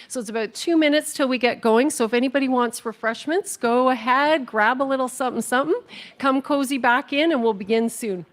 So it's about 2 minutes till we get going. So if anybody wants refreshments, go ahead, grab a little something, something, come cozy back in, and we'll begin soon.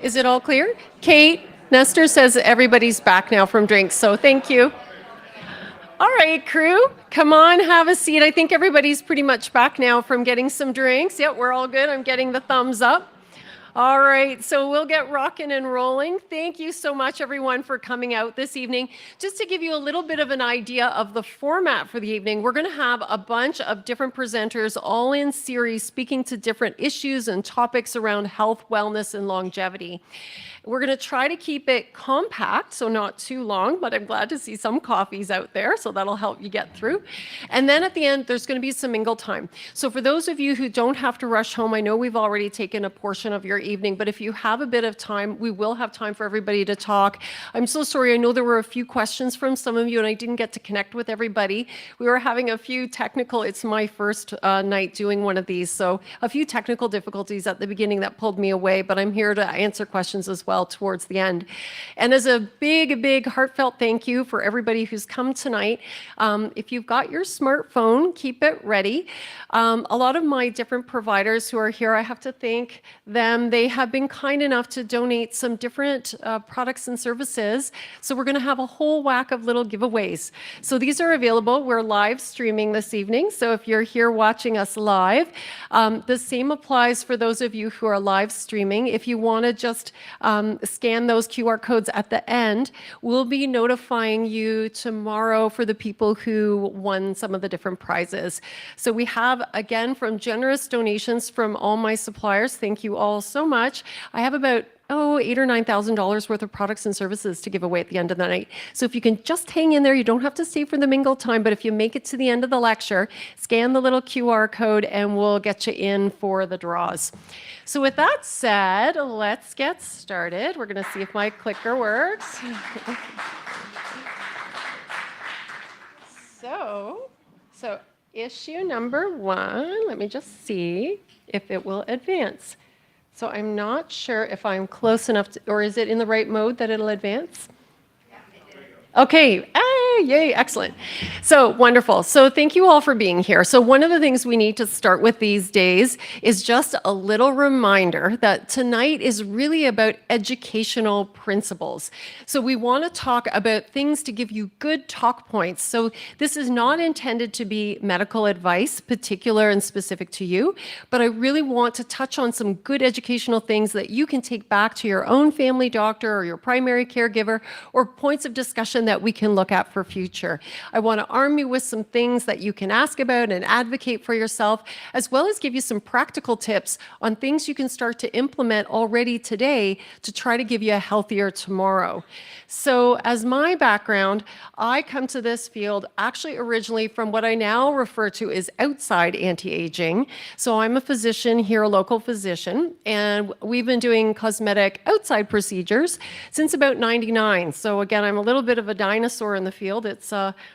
Is it all clear? Kate, Nestor says everybody's back now from drinks, so thank you. All right, crew, come on, have a seat. I think everybody's pretty much back now from getting some drinks. Yep, we're all good. I'm getting the thumbs up. All right, so we'll get rocking and rolling. Thank you so much, everyone, for coming out this evening. Just to give you a little bit of an idea of the format for the evening, we're going to have a bunch of different presenters all in series speaking to different issues and topics around health, wellness, and longevity. We're going to try to keep it compact, so not too long, but I'm glad to see some coffees out there, so that'll help you get through. And then at the end, there's going to be some mingle time. So for those of you who don't have to rush home, I know we've already taken a portion of your evening, but if you have a bit of time, we will have time for everybody to talk. I'm so sorry, I know there were a few questions from some of you, and I didn't get to connect with everybody. We were having a few technical, it's my first night doing one of these, so a few technical difficulties at the beginning that pulled me away, but I'm here to answer questions as well towards the end. And as a big heartfelt thank you for everybody who's come tonight, if you've got your smartphone, keep it ready. A lot of my different providers who are here, I have to thank them. They have been kind enough to donate some different products and services. So we're going to have a whole whack of little giveaways. So these are available. We're live streaming this evening. So if you're here watching us live, the same applies for those of you who are live streaming. If you want to just scan those QR codes at the end, we'll be notifying you tomorrow for the people who won some of the different prizes. So we have, again, from generous donations from all my suppliers, thank you all so much. I have about $8,000 or $9,000 worth of products and services to give away at the end of the night. So if you can just hang in there, you don't have to stay for the mingle time, but if you make it to the end of the lecture, scan the little QR code and we'll get you in for the draws. So with that said, let's get started. We're going to see if my clicker works. So issue number 1, let me just see if it will advance. So I'm not sure if I'm close enough to, or is it in the right mode that it'll advance? Okay, yay, excellent. So wonderful. So thank you all for being here. So one of the things we need to start with these days is just a little reminder that tonight is really about educational principles. So we want to talk about things to give you good talk points. So this is not intended to be medical advice, particular and specific to you, but I really want to touch on some good educational things that you can take back to your own family doctor or your primary caregiver, or points of discussion that we can look at for future. I want to arm you with some things that you can ask about and advocate for yourself, as well as give you some practical tips on things you can start to implement already today to try to give you a healthier tomorrow. So as my background, I come to this field actually originally from what I now refer to as outside anti-aging. So I'm a physician here, a local physician, and we've been doing cosmetic outside procedures since about '99. So again, I'm a little bit of a dinosaur in the field. It's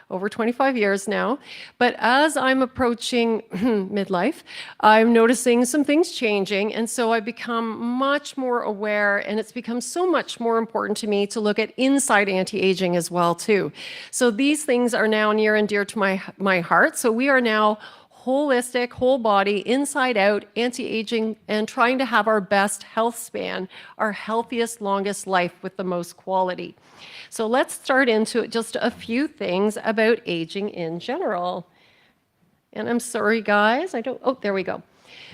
over 25 years now. But as I'm approaching midlife, I'm noticing some things changing. And so I've become much more aware, and it's become so much more important to me to look at inside anti-aging as well, too. So these things are now near and dear to my heart. So we are now holistic, whole body, inside out, anti-aging, and trying to have our best health span, our healthiest, longest life with the most quality. So let's start into just a few things about aging in general. And I'm sorry, guys, there we go.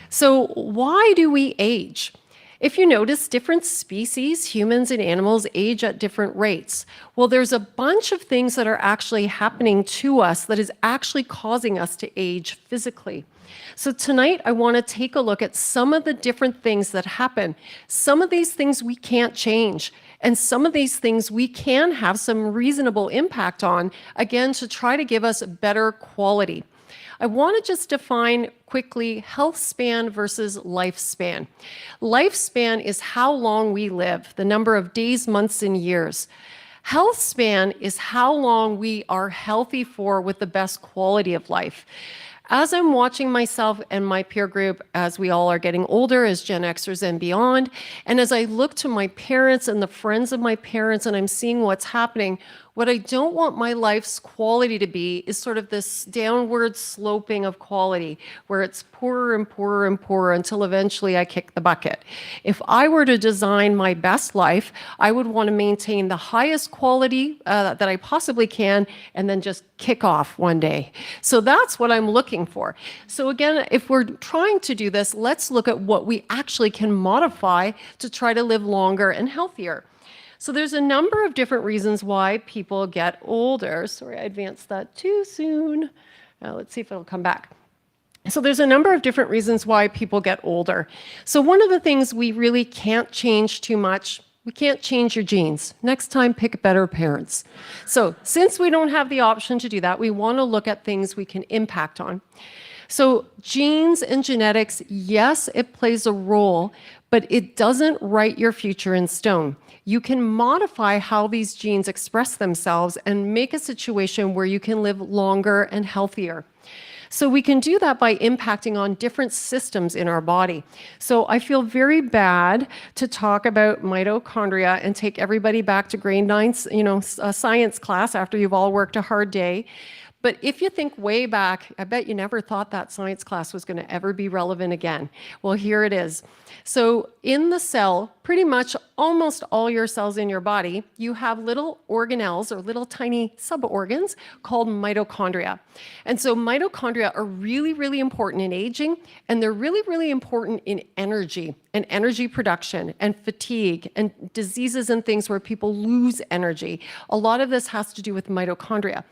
So why do we age? If you notice, different species, humans and animals, age at different rates. Well, there's a bunch of things that are actually happening to us that is actually causing us to age physically. So tonight, I want to take a look at some of the different things that happen. Some of these things we can't change, and some of these things we can have some reasonable impact on, again, to try to give us better quality. I want to just define quickly health span versus lifespan. Lifespan is how long we live, the number of days, months, and years. Health span is how long we are healthy for with the best quality of life. As I'm watching myself and my peer group, as we all are getting older as Gen Xers and beyond, and as I look to my parents and the friends of my parents and I'm seeing what's happening, What I don't want my life's quality to be is sort of this downward sloping of quality where it's poorer and poorer and poorer until eventually I kick the bucket. If I were to design my best life, I would want to maintain the highest quality that I possibly can and then just kick off one day. So that's what I'm looking for. So again, if we're trying to do this, let's look at what we actually can modify to try to live longer and healthier. So there's a number of different reasons why people get older. Sorry, I advanced that too soon. Let's see if it'll come back. So there's a number of different reasons why people get older. So one of the things we really can't change too much, we can't change your genes. Next time, pick better parents. So since we don't have the option to do that, we want to look at things we can impact on. So genes and genetics, yes, it plays a role, but it doesn't write your future in stone. You can modify how these genes express themselves and make a situation where you can live longer and healthier. So we can do that by impacting on different systems in our body. So I feel very bad to talk about mitochondria and take everybody back to grade 9, science class after you've all worked a hard day. But if you think way back, I bet you never thought that science class was going to ever be relevant again. Well, here it is. So in the cell, pretty much almost all your cells in your body, you have little organelles or little tiny suborgans called mitochondria. And so mitochondria are really, really important in aging, and they're really, really important in energy and energy production and fatigue and diseases and things where people lose energy. A lot of this has to do with mitochondria.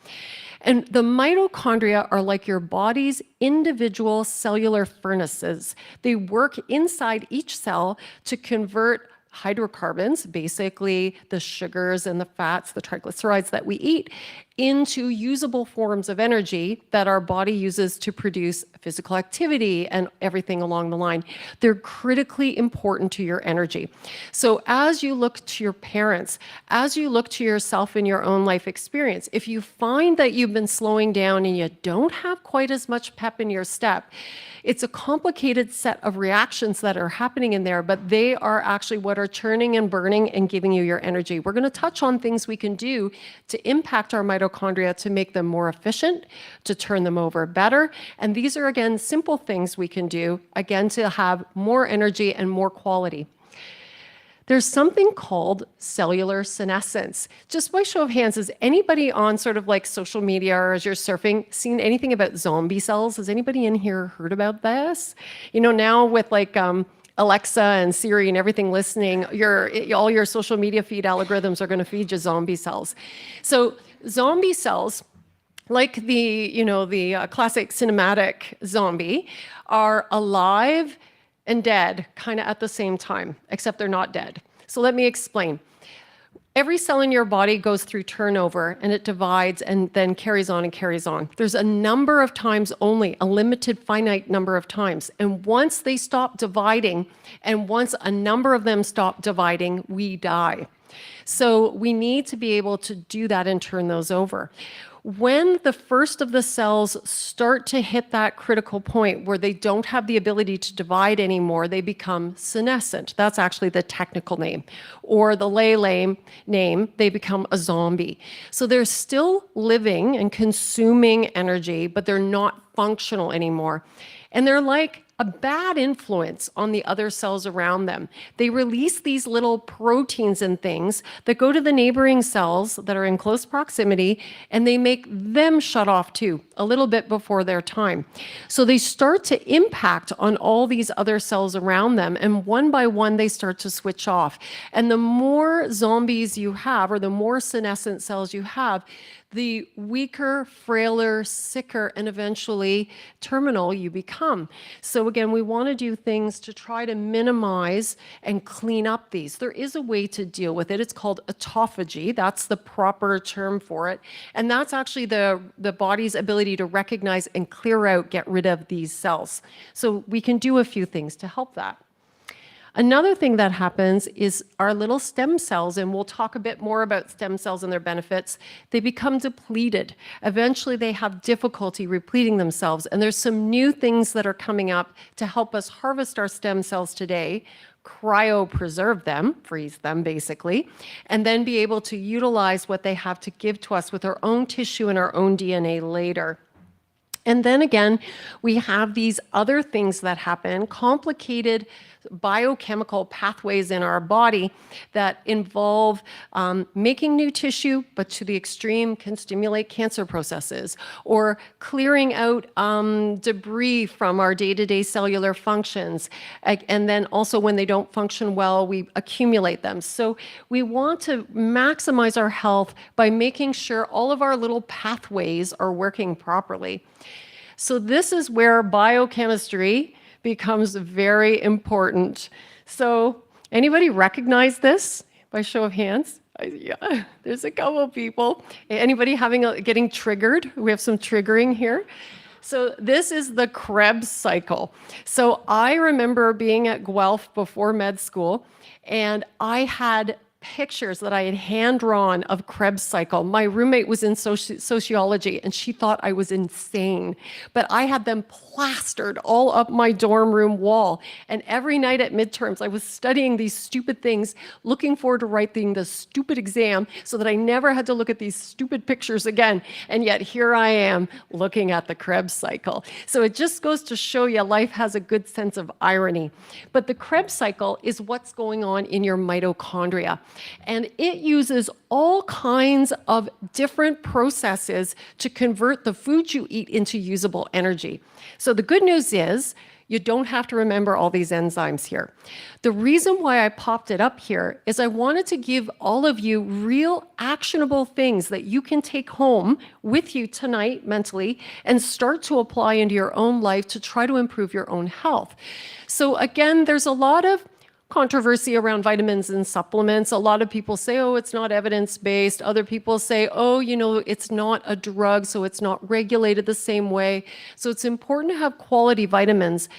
And the mitochondria are like your body's individual cellular furnaces. They work inside each cell to convert hydrocarbons, basically the sugars and the fats, the triglycerides that we eat, into usable forms of energy that our body uses to produce physical activity and everything along the line. They're critically important to your energy. So as you look to your parents, as you look to yourself in your own life experience, if you find that you've been slowing down and you don't have quite as much pep in your step, it's a complicated set of reactions that are happening in there, but they are actually what are churning and burning and giving you your energy. We're going to touch on things we can do to impact our mitochondria to make them more efficient, to turn them over better. And these are, again, simple things we can do, again, to have more energy and more quality. There's something called cellular senescence. Just by show of hands, has anybody on sort of like social media or as you're surfing seen anything about zombie cells? Has anybody in here heard about this? You know, now with like Alexa and Siri and everything listening, all your social media feed algorithms are going to feed you zombie cells. So zombie cells, like the classic cinematic zombie, are alive and dead kind of at the same time, except they're not dead. So let me explain. Every cell in your body goes through turnover and it divides and then carries on and carries on. There's a number of times only, a limited finite number of times. And once they stop dividing and once a number of them stop dividing, we die. So we need to be able to do that and turn those over. When the first of the cells start to hit that critical point where they don't have the ability to divide anymore, they become senescent. That's actually the technical name. Or the lay name, they become a zombie. So they're still living and consuming energy, but they're not functional anymore. And they're like a bad influence on the other cells around them. They release these little proteins and things that go to the neighboring cells that are in close proximity, and they make them shut off too, a little bit before their time. So they start to impact on all these other cells around them, and one by one they start to switch off. And the more zombies you have, or the more senescent cells you have, the weaker, frailer, sicker, and eventually terminal you become. So again, we want to do things to try to minimize and clean up these. There is a way to deal with it. It's called autophagy. That's the proper term for it. And that's actually the body's ability to recognize and clear out, get rid of these cells. So we can do a few things to help that. Another thing that happens is our little stem cells, and we'll talk a bit more about stem cells and their benefits, they become depleted. Eventually, they have difficulty repleting themselves, and there's some new things that are coming up to help us harvest our stem cells today cryopreserve them, freeze them basically, and then be able to utilize what they have to give to us with our own tissue and our own DNA later. And then again, we have these other things that happen, complicated biochemical pathways in our body that involve making new tissue, but to the extreme can stimulate cancer processes, or clearing out debris from our day-to-day cellular functions. And then also when they don't function well, we accumulate them. So we want to maximize our health by making sure all of our little pathways are working properly. So this is where biochemistry becomes very important. So anybody recognize this by show of hands? Yeah, there's a couple of people. Anybody getting triggered? We have some triggering here. So this is the Krebs cycle. So I remember being at Guelph before med school, and I had pictures that I had hand-drawn of Krebs cycle. My roommate was in sociology, and she thought I was insane. But I had them plastered all up my dorm room wall. And every night at midterms, I was studying these stupid things, looking forward to writing the stupid exam so that I never had to look at these stupid pictures again. And yet here I am looking at the Krebs cycle. So it just goes to show you life has a good sense of irony. But the Krebs cycle is what's going on in your mitochondria. And it uses all kinds of different processes to convert the food you eat into usable energy. So the good news is you don't have to remember all these enzymes here. The reason why I popped it up here is I wanted to give all of you real actionable things that you can take home with you tonight mentally and start to apply into your own life to try to improve your own health. So again, there's a lot of controversy around vitamins and supplements. A lot of people say, oh, it's not evidence-based. Other people say, oh, it's not a drug, so it's not regulated the same way. So it's important to have quality vitamins.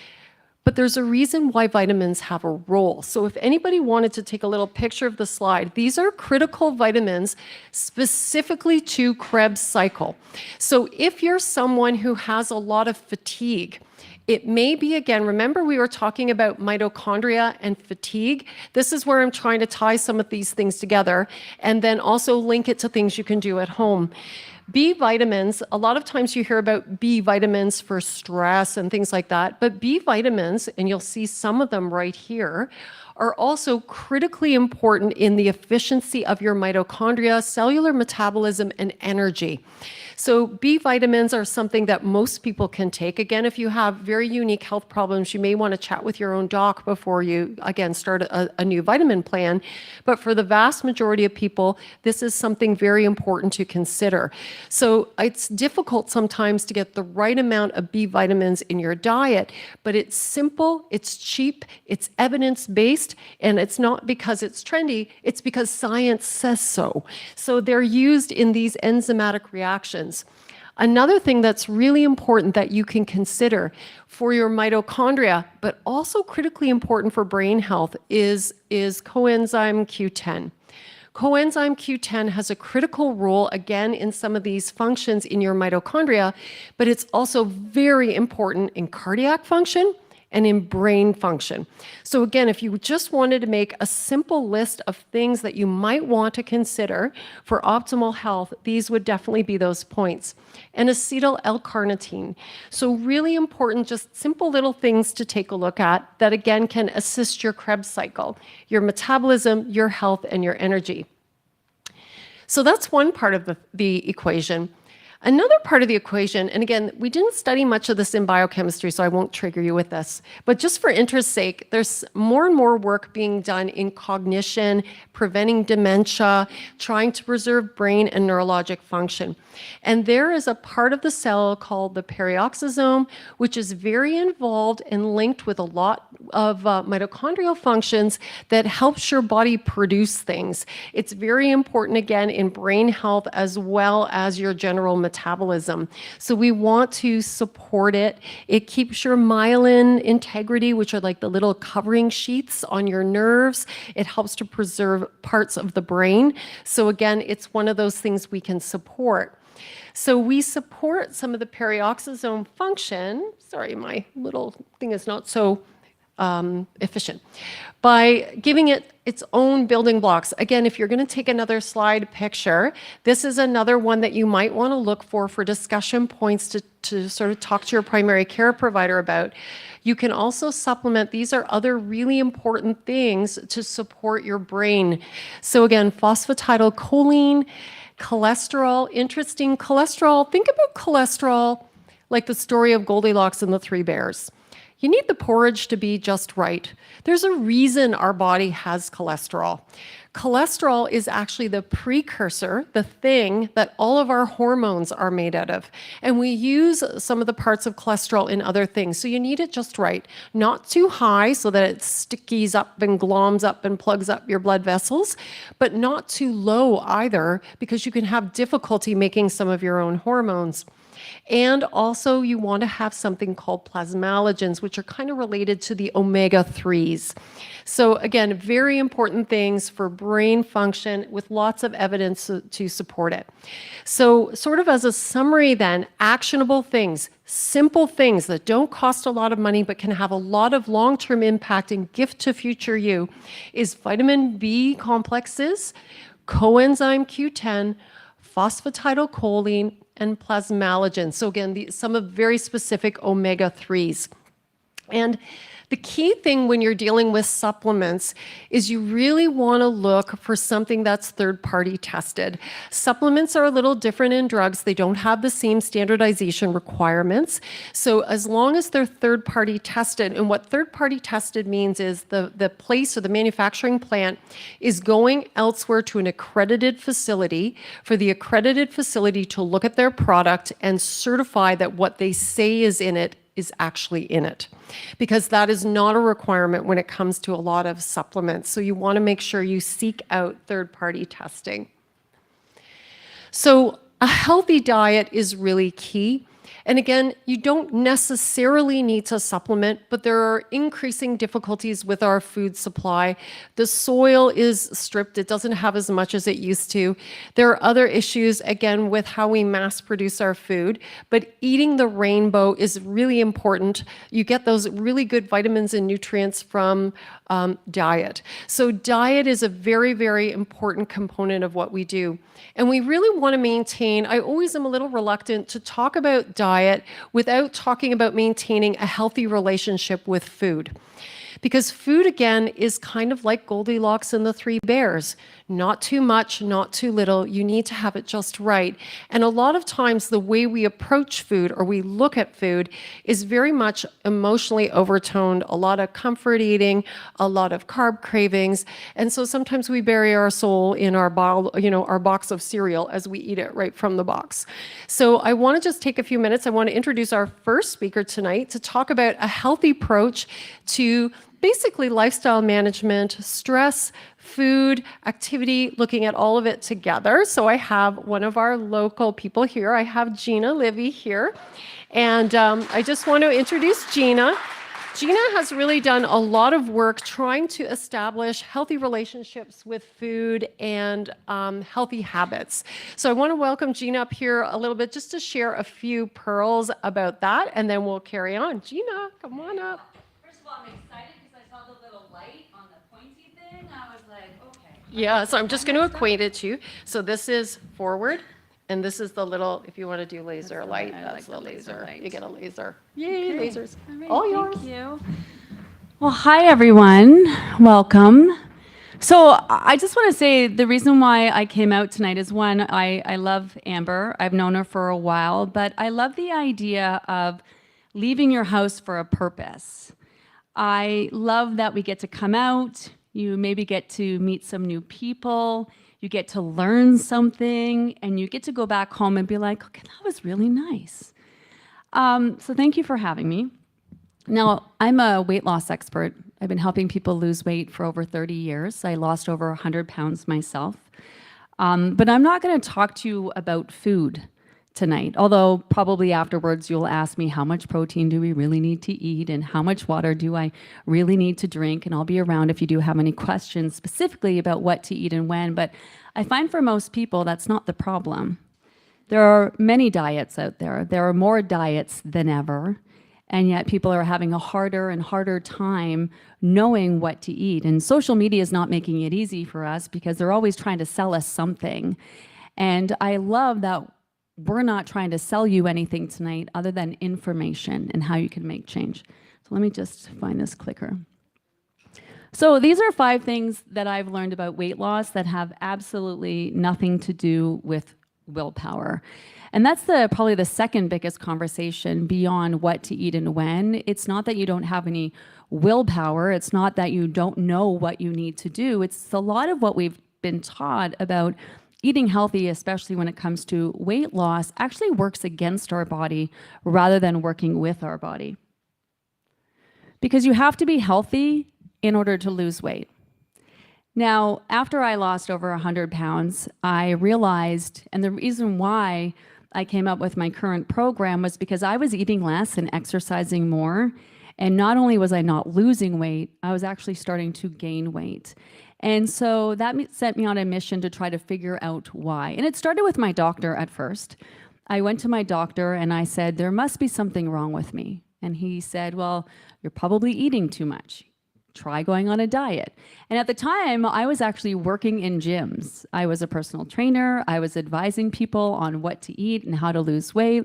But there's a reason why vitamins have a role. So if anybody wanted to take a little picture of the slide, these are critical vitamins specifically to Krebs cycle. So if you're someone who has a lot of fatigue, it may be, again, remember we were talking about mitochondria and fatigue. This is where I'm trying to tie some of these things together and then also link it to things you can do at home. B vitamins, a lot of times you hear about B vitamins for stress and things like that, but B vitamins, and you'll see some of them right here, are also critically important in the efficiency of your mitochondria, cellular metabolism, and energy. So B vitamins are something that most people can take. Again, if you have very unique health problems, you may want to chat with your own doc before you, again, start a new vitamin plan. But for the vast majority of people, this is something very important to consider. So it's difficult sometimes to get the right amount of B vitamins in your diet, but it's simple, it's cheap, it's evidence-based, and it's not because it's trendy, it's because science says so. So they're used in these enzymatic reactions. Another thing that's really important that you can consider for your mitochondria, but also critically important for brain health, is coenzyme Q10. Coenzyme Q10 has a critical role, again, in some of these functions in your mitochondria, but it's also very important in cardiac function and in brain function. So again, if you just wanted to make a simple list of things that you might want to consider for optimal health, these would definitely be those points. And acetyl L-carnitine. So really important, just simple little things to take a look at that again can assist your Krebs cycle, your metabolism, your health, and your energy. So that's one part of the equation. Another part of the equation, and again, we didn't study much of this in biochemistry, so I won't trigger you with this, but just for interest's sake, there's more and more work being done in cognition, preventing dementia, trying to preserve brain and neurologic function. And there is a part of the cell called the perioxisome, which is very involved and linked with a lot of mitochondrial functions that helps your body produce things. It's very important, again, in brain health as well as your general metabolism. So we want to support it. It keeps your myelin integrity, which are like the little covering sheaths on your nerves. It helps to preserve parts of the brain. So again, it's one of those things we can support. So we support some of the perioxisome function. Sorry, my little thing is not so efficient by giving it its own building blocks. Again, if you're going to take another slide picture, this is another one that you might want to look for discussion points to sort of talk to your primary care provider about. You can also supplement. These are other really important things to support your brain. So again, phosphatidylcholine, cholesterol, interesting cholesterol. Think about cholesterol like the story of Goldilocks and the Three Bears. You need the porridge to be just right. There's a reason our body has cholesterol. Cholesterol is actually the precursor, the thing that all of our hormones are made out of. And we use some of the parts of cholesterol in other things. So you need it just right. Not too high so that it stickies up and gloms up and plugs up your blood vessels, but not too low either, because you can have difficulty making some of your own hormones. And also you want to have something called plasmalogens, which are kind of related to the omega-3s. So again, very important things for brain function with lots of evidence to support it. So sort of as a summary then, actionable things, simple things that don't cost a lot of money but can have a lot of long-term impact and gift to future you is vitamin B complexes, coenzyme Q10, phosphatidylcholine, and plasmalogen. So again, some of very specific omega-3s. And the key thing when you're dealing with supplements is you really want to look for something that's third-party tested. Supplements are a little different in drugs. They don't have the same standardization requirements. So as long as they're third-party tested, and what third-party tested means is the place or the manufacturing plant is going elsewhere to an accredited facility for the accredited facility to look at their product and certify that what they say is in it is actually in it, because that is not a requirement when it comes to a lot of supplements. So you want to make sure you seek out third-party testing. So a healthy diet is really key. And again, you don't necessarily need to supplement, but there are increasing difficulties with our food supply. The soil is stripped. It doesn't have as much as it used to. There are other issues, again, with how we mass produce our food, but eating the rainbow is really important. You get those really good vitamins and nutrients from diet. So diet is a very, very important component of what we do. And we really want to maintain, I always am a little reluctant to talk about diet without talking about maintaining a healthy relationship with food. Because food, again, is kind of like Goldilocks and the Three Bears. Not too much, not too little. You need to have it just right. And a lot of times the way we approach food or we look at food is very much emotionally overtoned. A lot of comfort eating, a lot of carb cravings. And so sometimes we bury our soul in our box of cereal as we eat it right from the box. So I want to just take a few minutes. I want to introduce our first speaker tonight to talk about a healthy approach to basically lifestyle management, stress, food, activity, looking at all of it together. So I have one of our local people here. I have Gina Livy here. And I just want to introduce Gina. Gina has really done a lot of work trying to establish healthy relationships with food and healthy habits. So I want to welcome Gina up here a little bit just to share a few pearls about that, and then we'll carry on. Gina, come on up. First of all, I'm excited because I saw the little light on the pointy thing. I was like, okay. Yeah, so I'm just going to acquaint it to you. So this is forward, and this is the little, if you want to do laser light, that's the laser. Light. You get a laser. Yay, Okay. lasers. All right, All yours. Thank you. Well, hi, everyone. Welcome. So I just want to say the reason why I came out tonight is, one, I love Amber. I've known her for a while, but I love the idea of leaving your house for a purpose. I love that we get to come out, you maybe get to meet some new people, you get to learn something, and you get to go back home and be like, okay, that was really nice. So thank you for having me. Now, I'm a weight loss expert. I've been helping people lose weight for over 30 years. I lost over 100 pounds myself. But I'm not going to talk to you about food tonight, although probably afterwards you'll ask me how much protein do we really need to eat and how much water do I really need to drink, and I'll be around if you do have any questions specifically about what to eat and when. But I find for most people that's not the problem. There are many diets out there. There are more diets than ever, And yet people are having a harder and harder time knowing what to eat. And social media is not making it easy for us because they're always trying to sell us something. And I love that we're not trying to sell you anything tonight other than information and how you can make change. So let me just find this clicker. So these are 5 things that I've learned about weight loss that have absolutely nothing to do with willpower. And that's probably the second biggest conversation beyond what to eat and when. It's not that you don't have any willpower. It's not that you don't know what you need to do. It's a lot of what we've been taught about eating healthy, especially when it comes to weight loss, actually works against our body rather than working with our body. Because you have to be healthy in order to lose weight. Now, after I lost over 100 pounds, I realized, and the reason why I came up with my current program was because I was eating less and exercising more. And not only was I not losing weight, I was actually starting to gain weight. And so that sent me on a mission to try to figure out why. And it started with my doctor at first. I went to my doctor and I said, there must be something wrong with me. And he said, well, you're probably eating too much. Try going on a diet. And at the time, I was actually working in gyms. I was a personal trainer. I was advising people on what to eat and how to lose weight.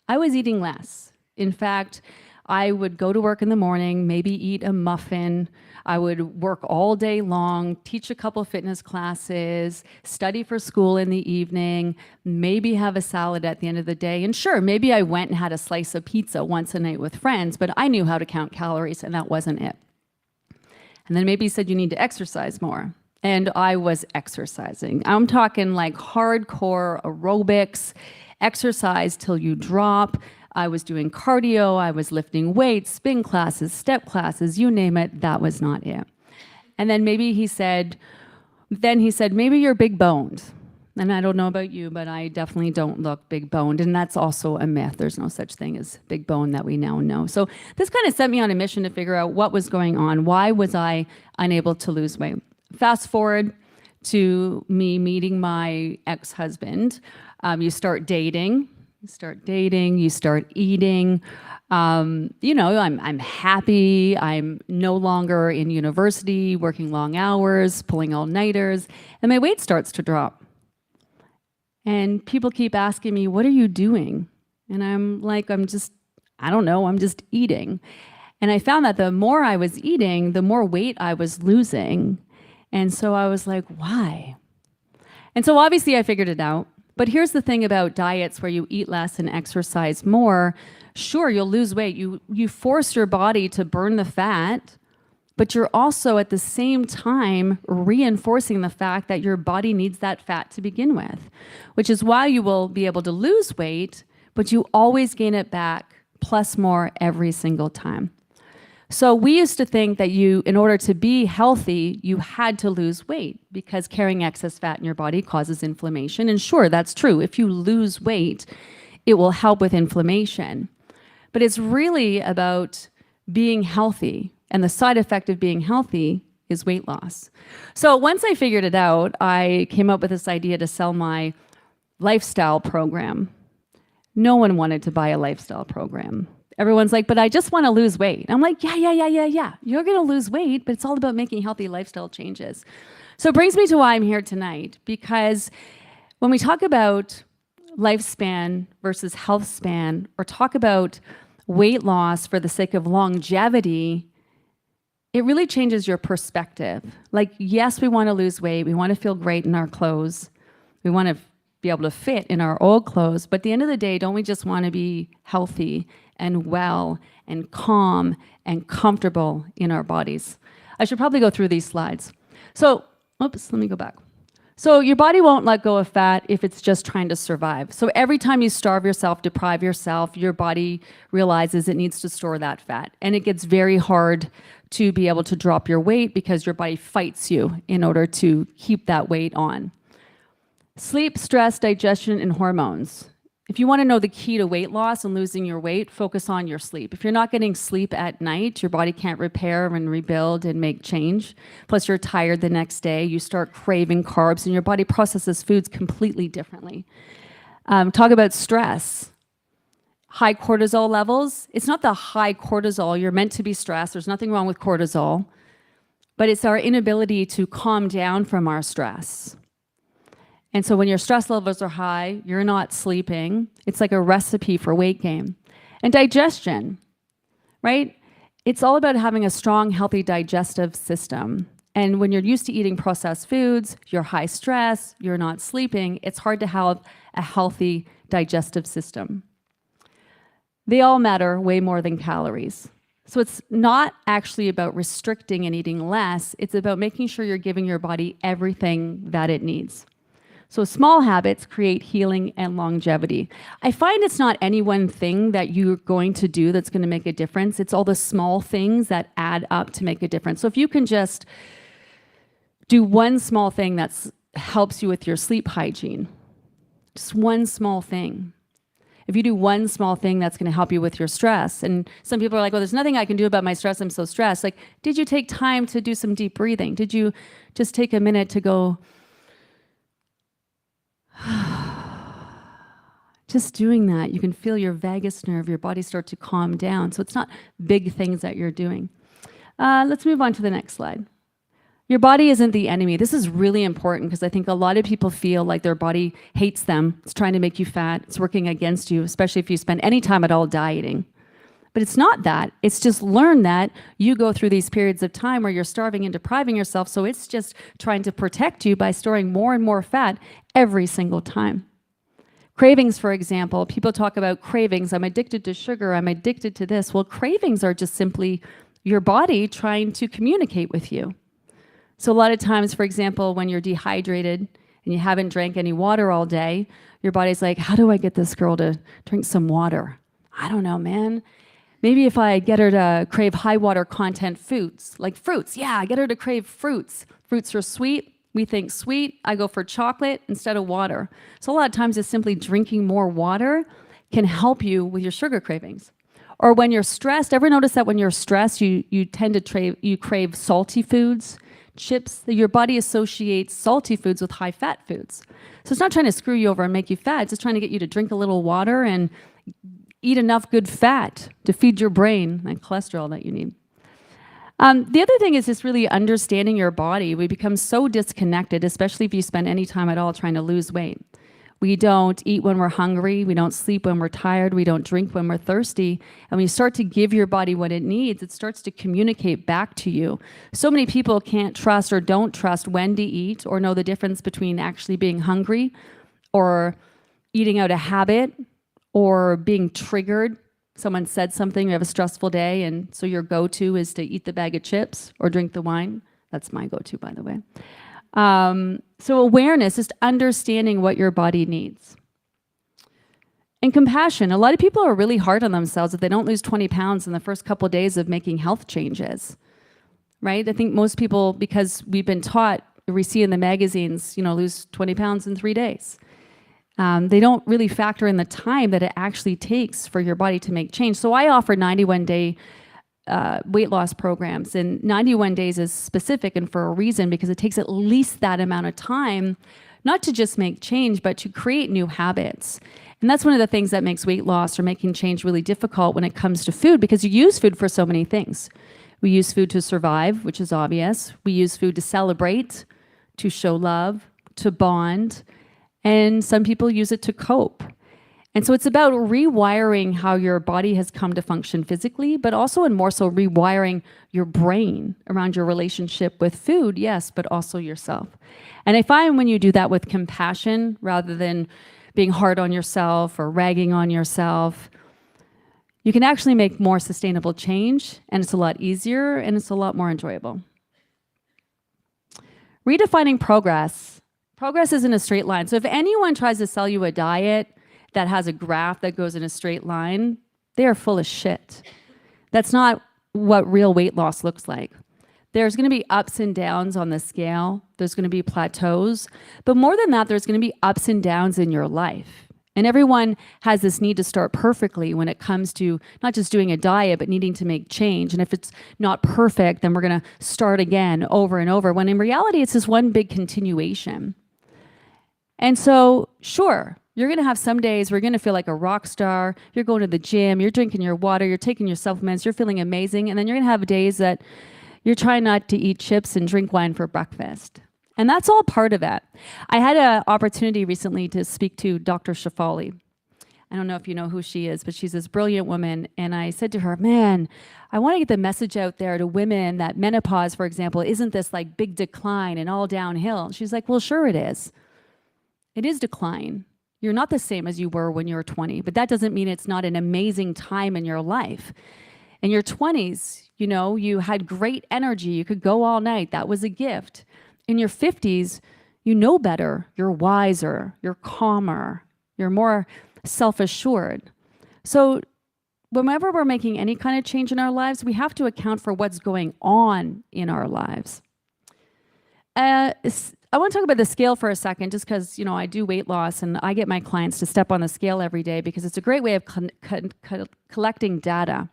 I was eating less. In fact, I would go to work in the morning, maybe eat a muffin. I would work all day long, teach a couple fitness classes, study for school in the evening, maybe have a salad at the end of the day. And sure, maybe I went and had a slice of pizza once a night with friends, but I knew how to count calories and that wasn't it. And then maybe he said, you need to exercise more. And I was exercising. I'm talking like hardcore aerobics, exercise till you drop. I was doing cardio, I was lifting weights, spin classes, step classes, you name it, that was not it. And then he said, maybe you're big boned. And I don't know about you, but I definitely don't look big boned. And that's also a myth. There's no such thing as big bone that we now know. So this kind of sent me on a mission to figure out what was going on. Why was I unable to lose weight? Fast forward to me meeting my ex-husband. You start dating, you start eating. I'm happy. I'm no longer in university, working long hours, pulling all-nighters, and my weight starts to drop. And people keep asking me, what are you doing? And I'm like, I don't know, I'm just eating. And I found that the more I was eating, the more weight I was losing. And so I was like, why? And so obviously I figured it out. But here's the thing about diets where you eat less and exercise more. Sure, you'll lose weight. You force your body to burn the fat, but you're also at the same time reinforcing the fact that your body needs that fat to begin with, which is why you will be able to lose weight, but you always gain it back plus more every single time. So we used to think that in order to be healthy, you had to lose weight because carrying excess fat in your body causes inflammation. And sure, that's true. If you lose weight, it will help with inflammation. But it's really about being healthy. And the side effect of being healthy is weight loss. So once I figured it out, I came up with this idea to sell my lifestyle program. No one wanted to buy a lifestyle program. Everyone's like, but I just want to lose weight. I'm like, yeah. You're going to lose weight, but it's all about making healthy lifestyle changes. So it brings me to why I'm here tonight, because when we talk about lifespan versus health span, or talk about weight loss for the sake of longevity, it really changes your perspective. Like, yes, we want to lose weight. We want to feel great in our clothes. We want to be able to fit in our old clothes. But at the end of the day, don't we just want to be healthy and well and calm and comfortable in our bodies? I should probably go through these slides. So, let me go back. So your body won't let go of fat if it's just trying to survive. So every time you starve yourself, deprive yourself, your body realizes it needs to store that fat. And it gets very hard to be able to drop your weight because your body fights you in order to keep that weight on. Sleep, stress, digestion, and hormones. If you want to know the key to weight loss and losing your weight, focus on your sleep. If you're not getting sleep at night, your body can't repair and rebuild and make change. Plus, you're tired the next day. You start craving carbs, and your body processes foods completely differently. Talk about stress. high cortisol levels. It's not the high cortisol. You're meant to be stressed. There's nothing wrong with cortisol. But it's our inability to calm down from our stress. And so when your stress levels are high, you're not sleeping. It's like a recipe for weight gain. And digestion, right? It's all about having a strong, healthy digestive system. And when you're used to eating processed foods, you're high stress, you're not sleeping, it's hard to have a healthy digestive system. They all matter way more than calories. So it's not actually about restricting and eating less, it's about making sure you're giving your body everything that it needs. So small habits create healing and longevity. I find it's not any one thing that you're going to do that's going to make a difference. It's all the small things that add up to make a difference. So if you can just do one small thing that helps you with your sleep hygiene, just one small thing. If you do one small thing that's going to help you with your stress, and some people are like, well, there's nothing I can do about my stress, I'm so stressed. Like, did you take time to do some deep breathing? Did you just take a minute to go, just doing that, you can feel your vagus nerve, your body start to calm down. So it's not big things that you're doing. Let's move on to the next slide. Your body isn't the enemy. This is really important because I think a lot of people feel like their body hates them. It's trying to make you fat. It's working against you, especially if you spend any time at all dieting. But it's not that. It's just learn that you go through these periods of time where you're starving and depriving yourself. So it's just trying to protect you by storing more and more fat every single time. Cravings, for example, people talk about cravings. I'm addicted to sugar. I'm addicted to this. Well, cravings are just simply your body trying to communicate with you. So a lot of times, for example, when you're dehydrated and you haven't drank any water all day, your body's like, how do I get this girl to drink some water? I don't know, man. Maybe if I get her to crave high water content foods, like fruits. Yeah, I get her to crave fruits. Fruits are sweet. We think sweet. I go for chocolate instead of water. So a lot of times it's simply drinking more water can help you with your sugar cravings. Or when you're stressed, ever notice that when you're stressed, you tend to crave salty foods, chips? Your body associates salty foods with high fat foods. So it's not trying to screw you over and make you fat. It's just trying to get you to drink a little water and eat enough good fat to feed your brain and cholesterol that you need. The other thing is just really understanding your body. We become so disconnected, especially if you spend any time at all trying to lose weight. We don't eat when we're hungry. We don't sleep when we're tired. We don't drink when we're thirsty. And when you start to give your body what it needs, it starts to communicate back to you. So many people can't trust or don't trust when to eat or know the difference between actually being hungry or eating out of habit or being triggered. Someone said something, you have a stressful day, and so your go-to is to eat the bag of chips or drink the wine. That's my go-to, by the way. So awareness, just understanding what your body needs. And compassion. A lot of people are really hard on themselves if they don't lose 20 pounds in the first couple of days of making health changes, right? I think most people, because we've been taught, we see in the magazines, lose 20 pounds in 3 days. They don't really factor in the time that it actually takes for your body to make change. So I offer 91-day weight loss programs, and 91 days is specific and for a reason, because it takes at least that amount of time, not to just make change, but to create new habits. And that's one of the things that makes weight loss or making change really difficult when it comes to food, because you use food for so many things. We use food to survive, which is obvious. We use food to celebrate, to show love, to bond, and some people use it to cope. And so it's about rewiring how your body has come to function physically, but also and more so rewiring your brain around your relationship with food, yes, but also yourself. And I find when you do that with compassion, rather than being hard on yourself or ragging on yourself, you can actually make more sustainable change, and it's a lot easier and it's a lot more enjoyable. Redefining progress. Progress isn't a straight line. So if anyone tries to sell you a diet that has a graph that goes in a straight line, they are full of shit. That's not what real weight loss looks like. There's going to be ups and downs on the scale. There's going to be plateaus. But more than that, there's going to be ups and downs in your life. And everyone has this need to start perfectly when it comes to not just doing a diet, but needing to make change. And if it's not perfect, then we're going to start again over and over, when in reality, it's just one big continuation. And so, sure, You're going to have some days where you're going to feel like a rock star. You're going to the gym, you're drinking your water, you're taking your supplements, you're feeling amazing. And then you're going to have days that you're trying not to eat chips and drink wine for breakfast. And that's all part of it. I had an opportunity recently to speak to Dr. Shafali. I don't know if you know who she is, but she's this brilliant woman. And I said to her, man, I want to get the message out there to women that menopause, for example, isn't this like big decline and all downhill. She's like, well, sure it is. It is decline. You're not the same as you were when you were 20, but that doesn't mean it's not an amazing time in your life. In your 20s, you know, you had great energy. You could go all night. That was a gift. In your 50s, you know better. You're wiser. You're calmer. You're more self-assured. So whenever we're making any kind of change in our lives, we have to account for what's going on in our lives. I want to talk about the scale for a second, just because, you know, I do weight loss and I get my clients to step on the scale every day because it's a great way of collecting data.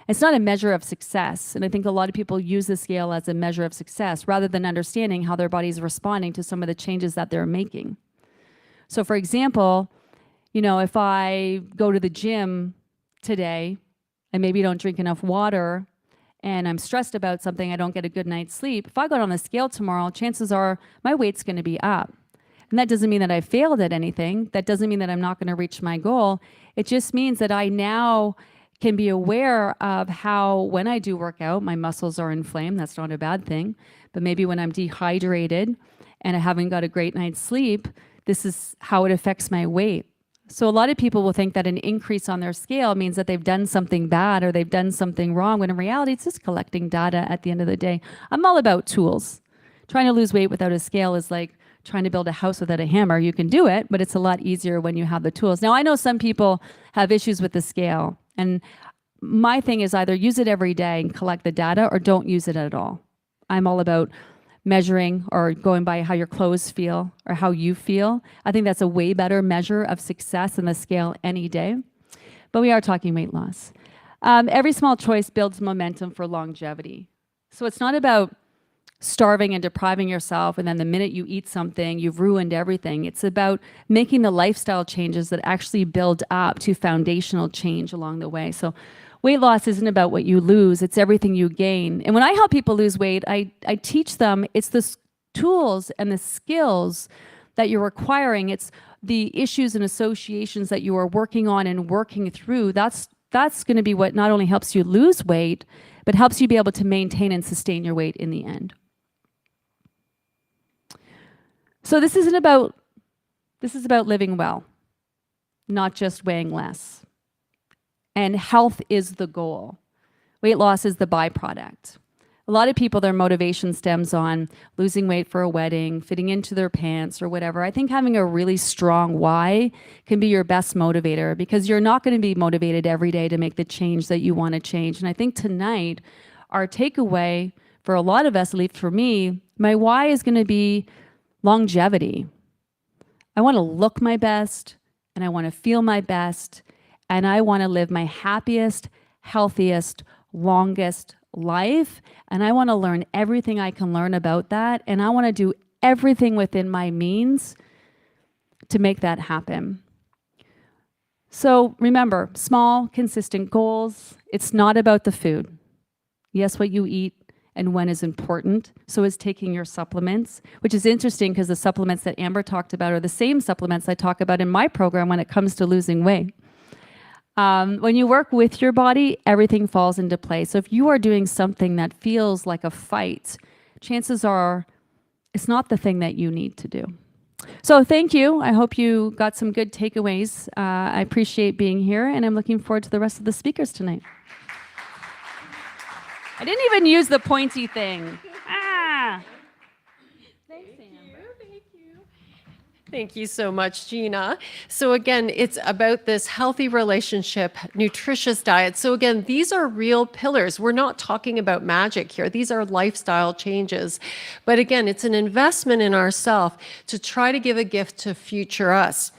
It's not a measure of success. And I think a lot of people use the scale as a measure of success rather than understanding how their body's responding to some of the changes that they're making. So for example, you know, if I go to the gym today and maybe don't drink enough water and I'm stressed about something, I don't get a good night's sleep, if I go on the scale tomorrow, chances are my weight's going to be up. And that doesn't mean that I failed at anything. That doesn't mean that I'm not going to reach my goal. It just means that I now can be aware of how, when I do work out, my muscles are inflamed. That's not a bad thing. But maybe when I'm dehydrated and I haven't got a great night's sleep, this is how it affects my weight. So a lot of people will think that an increase on their scale means that they've done something bad or they've done something wrong, when in reality, it's just collecting data at the end of the day. I'm all about tools. Trying to lose weight without a scale is like trying to build a house without a hammer. You can do it, but it's a lot easier when you have the tools. Now, I know some people have issues with the scale, and my thing is either use it every day and collect the data or don't use it at all. I'm all about measuring or going by how your clothes feel or how you feel. I think that's a way better measure of success than the scale any day. But we are talking weight loss. Every small choice builds momentum for longevity. So it's not about starving and depriving yourself, and then the minute you eat something, you've ruined everything. It's about making the lifestyle changes that actually build up to foundational change along the way. So weight loss isn't about what you lose, it's everything you gain. And when I help people lose weight, I teach them it's the tools and the skills that you're acquiring. It's the issues and associations that you are working on and working through. That's going to be what not only helps you lose weight, but helps you be able to maintain and sustain your weight in the end. So this is about living well, not just weighing less. And health is the goal. Weight loss is the byproduct. A lot of people, their motivation stems on losing weight for a wedding, fitting into their pants or whatever. I think having a really strong why can be your best motivator, because you're not going to be motivated every day to make the change that you want to change. And I think tonight, our takeaway for a lot of us, at least for me, my why is going to be longevity. I want to look my best and I want to feel my best. And I want to live my happiest, healthiest, longest life. And I want to learn everything I can learn about that. And I want to do everything within my means to make that happen. So remember, small, consistent goals. It's not about the food. Yes, what you eat and when is important. So is taking your supplements, which is interesting because the supplements that Amber talked about are the same supplements I talk about in my program when it comes to losing weight. When you work with your body, everything falls into place. So if you are doing something that feels like a fight, chances are it's not the thing that you need to do. So thank you. I hope you got some good takeaways. I appreciate being here, and I'm looking forward to the rest of the speakers tonight. I didn't even use the pointy thing. Thank you so much, Gina. So again, it's about this healthy relationship, nutritious diet. So again, these are real pillars. We're not talking about magic here. These are lifestyle changes. But again, it's an investment in ourselves to try to give a gift to future us.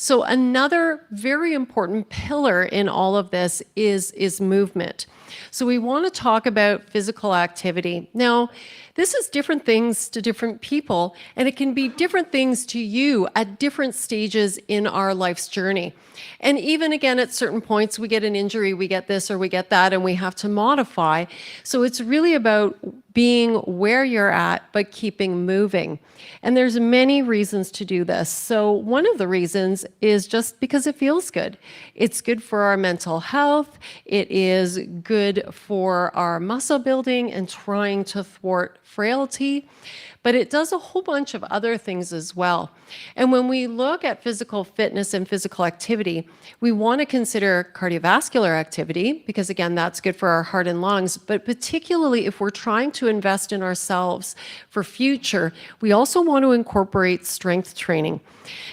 So another very important pillar in all of this is movement. So we want to talk about physical activity. Now, this is different things to different people, and it can be different things to you at different stages in our life's journey. And even again, at certain points, we get an injury, we get this or we get that, and we have to modify. So it's really about being where you're at, but keeping moving. And there's many reasons to do this. So one of the reasons is just because it feels good. It's good for our mental health. It is good for our muscle building and trying to thwart frailty. But it does a whole bunch of other things as well. And when we look at physical fitness and physical activity, we want to consider cardiovascular activity, because again, that's good for our heart and lungs. But particularly if we're trying to invest in ourselves for future, we also want to incorporate strength training.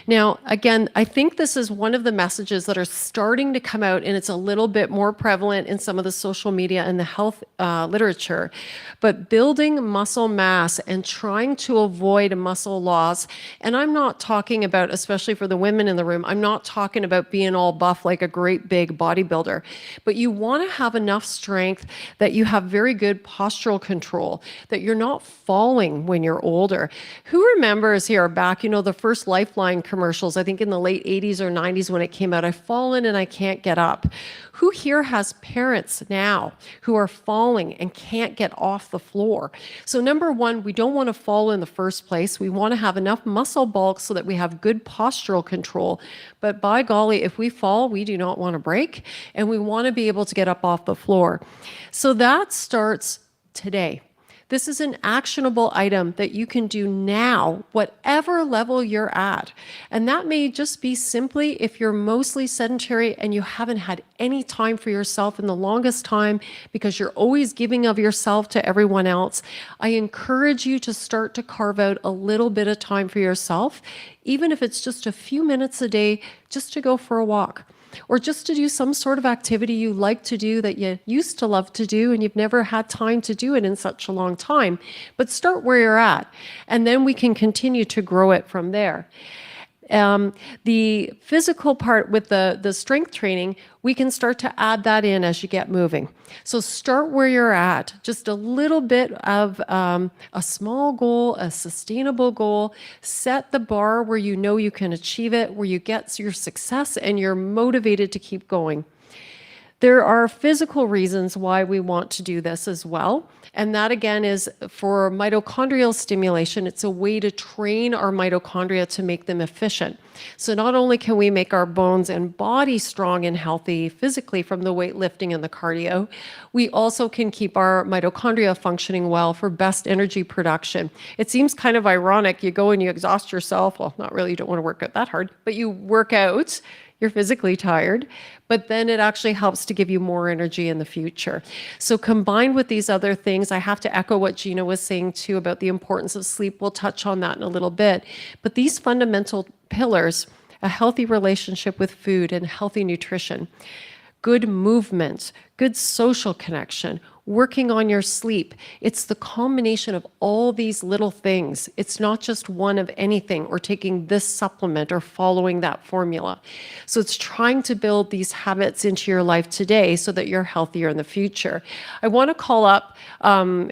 Now, again, I think this is one of the messages that are starting to come out, and it's a little bit more prevalent in some of the social media and the health literature. But building muscle mass and trying to avoid muscle loss, and I'm not talking about, especially for the women in the room, I'm not talking about being all buff like a great big bodybuilder, but you want to have enough strength that you have very good postural control, that you're not falling when you're older. Who remembers here back, the first Lifeline commercials, I think in the late 80s or 90s when it came out, I've fallen and I can't get up. Who here has parents now who are falling and can't get off the floor? So number one, we don't want to fall in the first place. We want to have enough muscle bulk so that we have good postural control. But by golly, if we fall, we do not want to break, and we want to be able to get up off the floor. So that starts today. This is an actionable item that you can do now, whatever level you're at. And that may just be simply if you're mostly sedentary and you haven't had any time for yourself in the longest time because you're always giving of yourself to everyone else. I encourage you to start to carve out a little bit of time for yourself, even if it's just a few minutes a day, just to go for a walk, or just to do some sort of activity you like to do that you used to love to do and you've never had time to do it in such a long time. But start where you're at, and then we can continue to grow it from there. The physical part with the strength training, we can start to add that in as you get moving. So start where you're at, just a little bit of a small goal, a sustainable goal. Set the bar where you know you can achieve it, where you get your success and you're motivated to keep going. There are physical reasons why we want to do this as well. And that again is for mitochondrial stimulation. It's a way to train our mitochondria to make them efficient. So not only can we make our bones and body strong and healthy physically from the weightlifting and the cardio, we also can keep our mitochondria functioning well for best energy production. It seems kind of ironic. You go and you exhaust yourself. Well, not really, you don't want to work out that hard, but you work out. You're physically tired, but then it actually helps to give you more energy in the future. So combined with these other things, I have to echo what Gina was saying too about the importance of sleep. We'll touch on that in a little bit. But these fundamental pillars, a healthy relationship with food and healthy nutrition, good movement, good social connection, working on your sleep. It's the combination of all these little things. It's not just one of anything or taking this supplement or following that formula. So it's trying to build these habits into your life today so that you're healthier in the future. I want to call up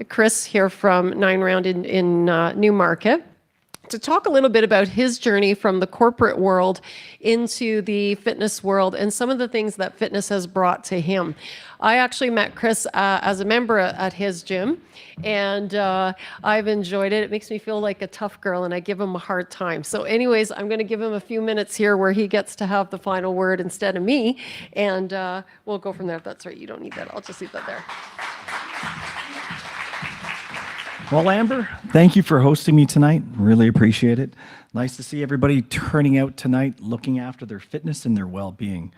Chris here from 9 Round in Newmarket to talk a little bit about his journey from the corporate world into the fitness world and some of the things that fitness has brought to him. I actually met Chris as a member at his gym, and I've enjoyed it. It makes me feel like a tough girl, and I give him a hard time. So anyways, I'm going to give him a few minutes here where he gets to have the final word instead of me, and we'll go from there. If that's right, you don't need that. I'll just leave that there. Well, Amber, thank you for hosting me tonight. Really appreciate it. Nice to see everybody turning out tonight, looking after their fitness and their well-being.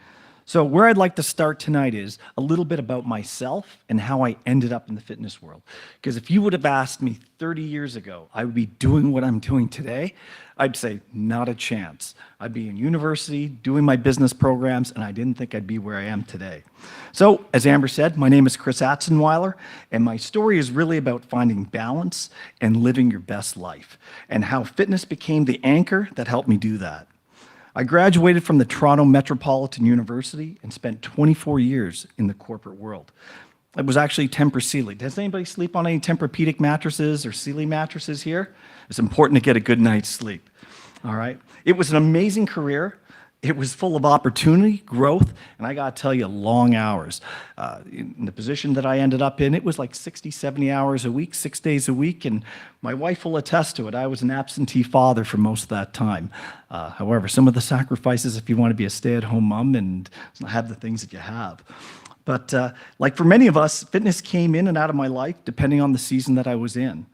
So where I'd like to start tonight is a little bit about myself and how I ended up in the fitness world. Because if you would have asked me 30 years ago, I would be doing what I'm doing today, I'd say not a chance. I'd be in university, doing my business programs, and I didn't think I'd be where I am today. So, as Amber said, my name is Chris Atzenweiler, and my story is really about finding balance and living your best life, and how fitness became the anchor that helped me do that. I graduated from the Toronto Metropolitan University and spent 24 years in the corporate world. It was actually Tempur-Sealy. Does anybody sleep on any Tempur-Pedic mattresses or Sealy mattresses here? It's important to get a good night's sleep. All right. It was an amazing career. It was full of opportunity, growth, and I got to tell you, long hours. In the position that I ended up in, it was like 60, 70 hours a week, 6 days a week, and my wife will attest to it. I was an absentee father for most of that time. However, some of the sacrifices if you want to be a stay-at-home mom and have the things that you have. But like for many of us, fitness came in and out of my life depending on the season that I was in.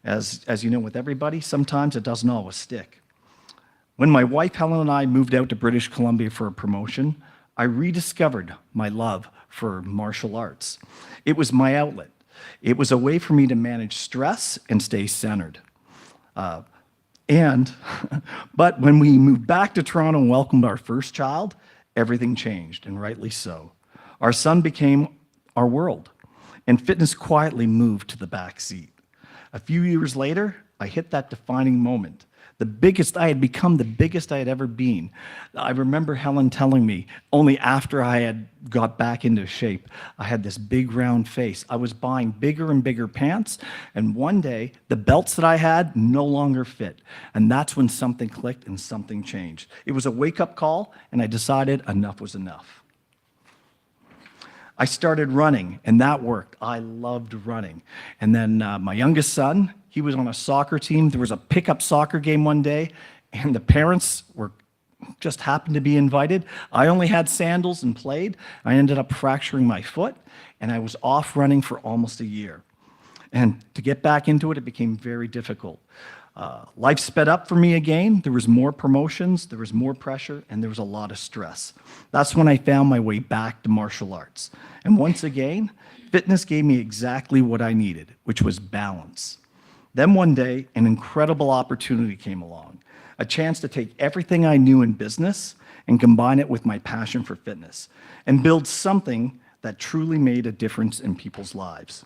As you know, with everybody, sometimes it doesn't always stick. When my wife, Helen, and I moved out to British Columbia for a promotion, I rediscovered my love for martial arts. It was my outlet. It was a way for me to manage stress and stay centered. But when we moved back to Toronto and welcomed our first child, everything changed, and rightly so. Our son became our world, and fitness quietly moved to the back seat. A few years later, I hit that defining moment. I had become the biggest I had ever been. I remember Helen telling me, only after I had got back into shape, I had this big round face. I was buying bigger and bigger pants, and one day, the belts that I had no longer fit. And that's when something clicked and something changed. It was a wake-up call, and I decided enough was enough. I started running, and that worked. I loved running. And then my youngest son, he was on a soccer team. There was a pickup soccer game one day, and the parents just happened to be invited. I only had sandals and played. I ended up fracturing my foot, and I was off running for almost a year. And to get back into it, it became very difficult. Life sped up for me again. There was more promotions, there was more pressure, and there was a lot of stress. That's when I found my way back to martial arts. And once again, fitness gave me exactly what I needed, which was balance. Then one day, an incredible opportunity came along, a chance to take everything I knew in business and combine it with my passion for fitness and build something that truly made a difference in people's lives.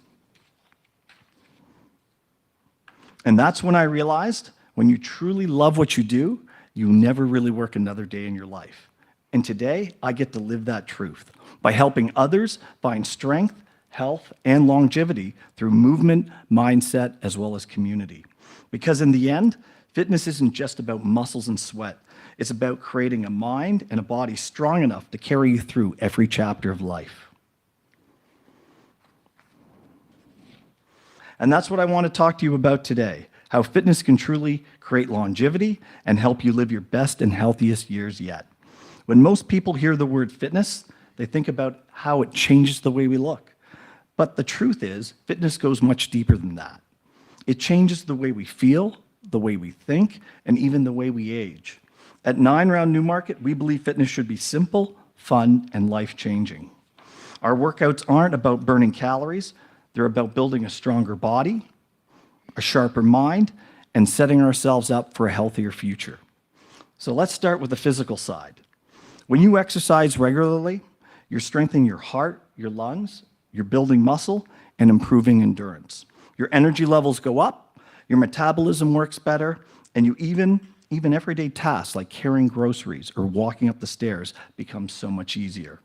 And that's when I realized when you truly love what you do, you never really work another day in your life. And today, I get to live that truth by helping others find strength, health, and longevity through movement, mindset, as well as community. Because in the end, fitness isn't just about muscles and sweat. It's about creating a mind and a body strong enough to carry you through every chapter of life. And that's what I want to talk to you about today, how fitness can truly create longevity and help you live your best and healthiest years yet. When most people hear the word fitness, they think about how it changes the way we look. But the truth is, fitness goes much deeper than that. It changes the way we feel, the way we think, and even the way we age. At 9 Round Newmarket, we believe fitness should be simple, fun, and life-changing. Our workouts aren't about burning calories. They're about building a stronger body, a sharper mind, and setting ourselves up for a healthier future. So let's start with the physical side. When you exercise regularly, you're strengthening your heart, your lungs, you're building muscle, and improving endurance. Your energy levels go up, your metabolism works better, and you even everyday tasks like carrying groceries or walking up the stairs become so much easier.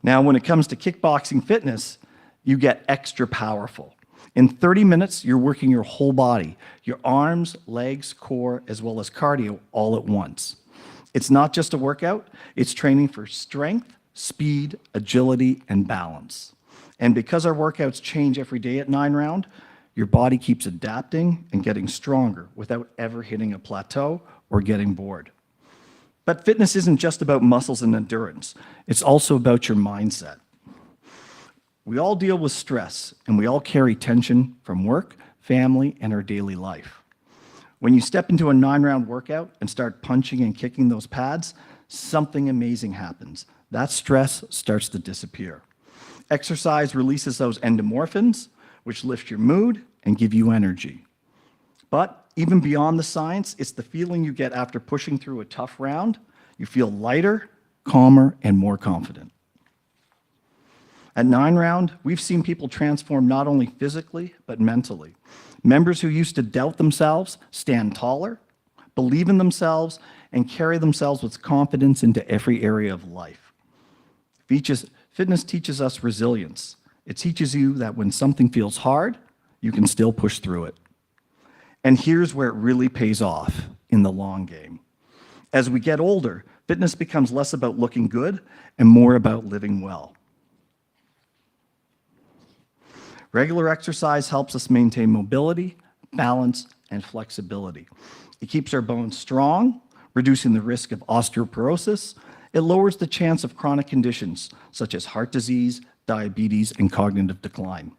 Now, when it comes to kickboxing fitness, you get extra powerful. In 30 minutes, you're working your whole body, your arms, legs, core, as well as cardio all at once. It's not just a workout, it's training for strength, speed, agility, and balance. And because our workouts change every day at 9 Round, your body keeps adapting and getting stronger without ever hitting a plateau or getting bored. But fitness isn't just about muscles and endurance. It's also about your mindset. We all deal with stress, and we all carry tension from work, family, and our daily life. When you step into a 9 Round workout and start punching and kicking those pads, something amazing happens. That stress starts to disappear. Exercise releases those endorphins, which lift your mood and give you energy. But even beyond the science, it's the feeling you get after pushing through a tough round. You feel lighter, calmer, and more confident. At 9 Round, we've seen people transform not only physically, but mentally. Members who used to doubt themselves stand taller, believe in themselves, and carry themselves with confidence into every area of life. Fitness teaches us resilience. It teaches you that when something feels hard, you can still push through it. And here's where it really pays off in the long game. As we get older, fitness becomes less about looking good and more about living well. Regular exercise helps us maintain mobility, balance, and flexibility. It keeps our bones strong, reducing the risk of osteoporosis. It lowers the chance of chronic conditions such as heart disease, diabetes, and cognitive decline.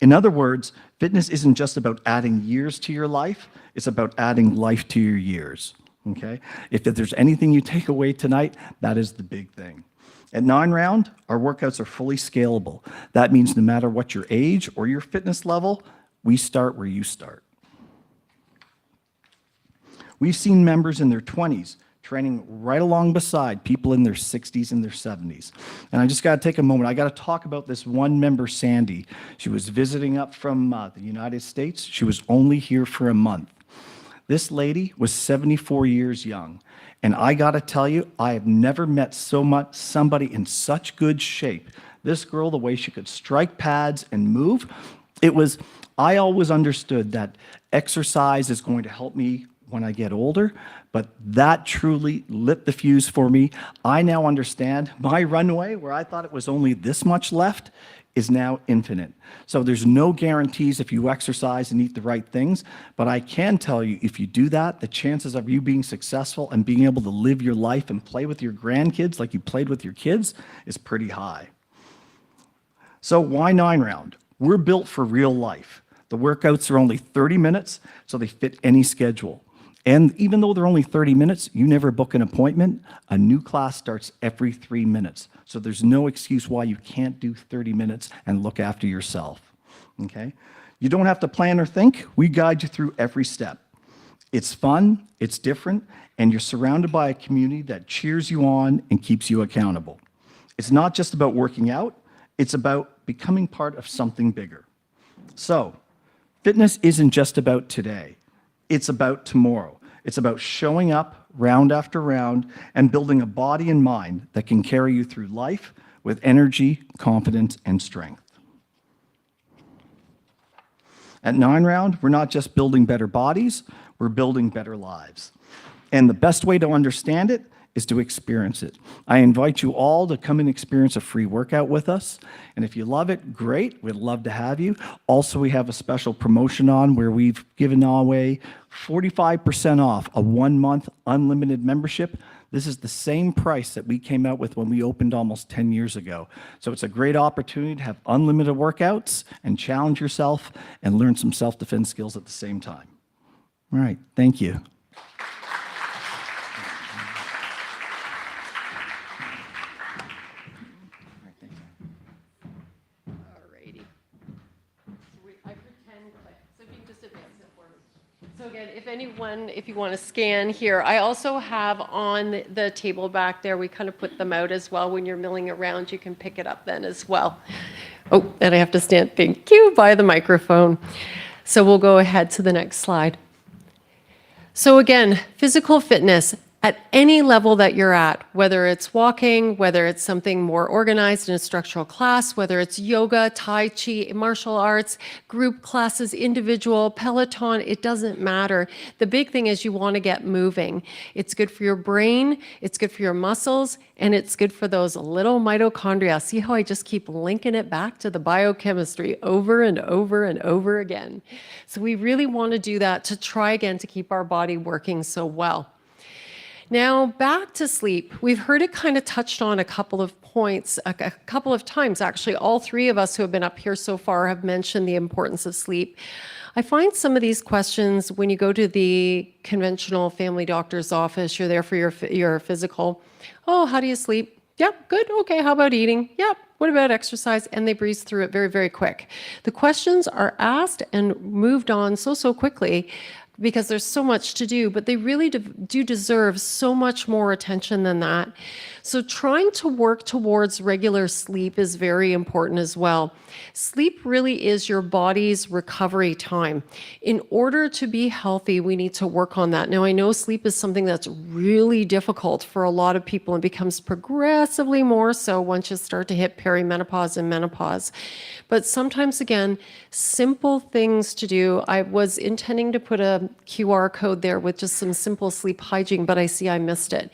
In other words, fitness isn't just about adding years to your life, it's about adding life to your years, okay? If there's anything you take away tonight, that is the big thing. At 9 Round, our workouts are fully scalable. That means no matter what your age or your fitness level, we start where you start. We've seen members in their 20s training right along beside people in their 60s and their 70s. And I just got to take a moment. I got to talk about this one member, Sandy. She was visiting up from the United States. She was only here for a month. This lady was 74 years young. And I got to tell you, I have never met somebody in such good shape. This girl, the way she could strike pads and move, I always understood that exercise is going to help me when I get older, but that truly lit the fuse for me. I now understand my runway, where I thought it was only this much left, is now infinite. So there's no guarantees if you exercise and eat the right things, but I can tell you, if you do that, the chances of you being successful and being able to live your life and play with your grandkids like you played with your kids is pretty high. So why 9 Round? We're built for real life. The workouts are only 30 minutes, so they fit any schedule. And even though they're only 30 minutes, you never book an appointment. A new class starts every 3 minutes. So there's no excuse why you can't do 30 minutes and look after yourself, okay? You don't have to plan or think. We guide you through every step. It's fun, it's different, and you're surrounded by a community that cheers you on and keeps you accountable. It's not just about working out, it's about becoming part of something bigger. So, fitness isn't just about today. It's about tomorrow. It's about showing up round after round and building a body and mind that can carry you through life with energy, confidence, and strength. At 9 Round, we're not just building better bodies, we're building better lives. And the best way to understand it is to experience it. I invite you all to come and experience a free workout with us. And if you love it, great. We'd love to have you. Also, we have a special promotion on where we've given away 45% off a 1-month unlimited membership. This is the same price that we came out with when we opened almost 10 years ago. So it's a great opportunity to have unlimited workouts and challenge yourself and learn some self-defense skills at the same time. All right, thank you. So again, if you want to scan here, I also have on the table back there, we kind of put them out as well. When you're milling around, you can pick it up then as well. Oh, and I have to stand, thank you, by the microphone. So we'll go ahead to the next slide. So again, physical fitness at any level that you're at, whether it's walking, whether it's something more organized in a structural class, whether it's yoga, Tai Chi, martial arts, group classes, individual, Peloton, it doesn't matter. The big thing is you want to get moving. It's good for your brain, it's good for your muscles, and it's good for those little mitochondria. See how I just keep linking it back to the biochemistry over and over and over again. So we really want to do that to try again to keep our body working so well. Now, back to sleep. We've heard it kind of touched on a couple of points, a couple of times, actually. All three of us who have been up here so far have mentioned the importance of sleep. I find some of these questions, when you go to the conventional family doctor's office, you're there for your physical. Oh, how do you sleep? Yep, good. Okay, how about eating? Yep. What about exercise? And they breeze through it very, very quick. The questions are asked and moved on so quickly, because there's so much to do, but they really do deserve so much more attention than that. So trying to work towards regular sleep is very important as well. Sleep really is your body's recovery time. In order to be healthy, we need to work on that. Now, I know sleep is something that's really difficult for a lot of people and becomes progressively more so once you start to hit perimenopause and menopause. But sometimes, again, simple things to do. I was intending to put a QR code there with just some simple sleep hygiene, but I see I missed it.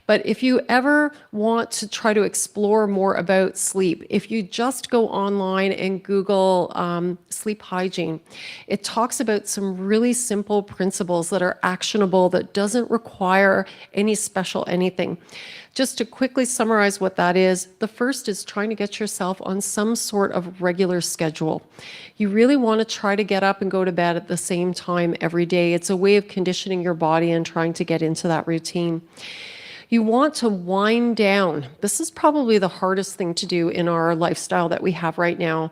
But if you ever want to try to explore more about sleep, if you just go online and Google sleep hygiene, it talks about some really simple principles that are actionable, that doesn't require any special anything. Just to quickly summarize what that is, the first is trying to get yourself on some sort of regular schedule. You really want to try to get up and go to bed at the same time every day. It's a way of conditioning your body and trying to get into that routine. You want to wind down. This is probably the hardest thing to do in our lifestyle that we have right now.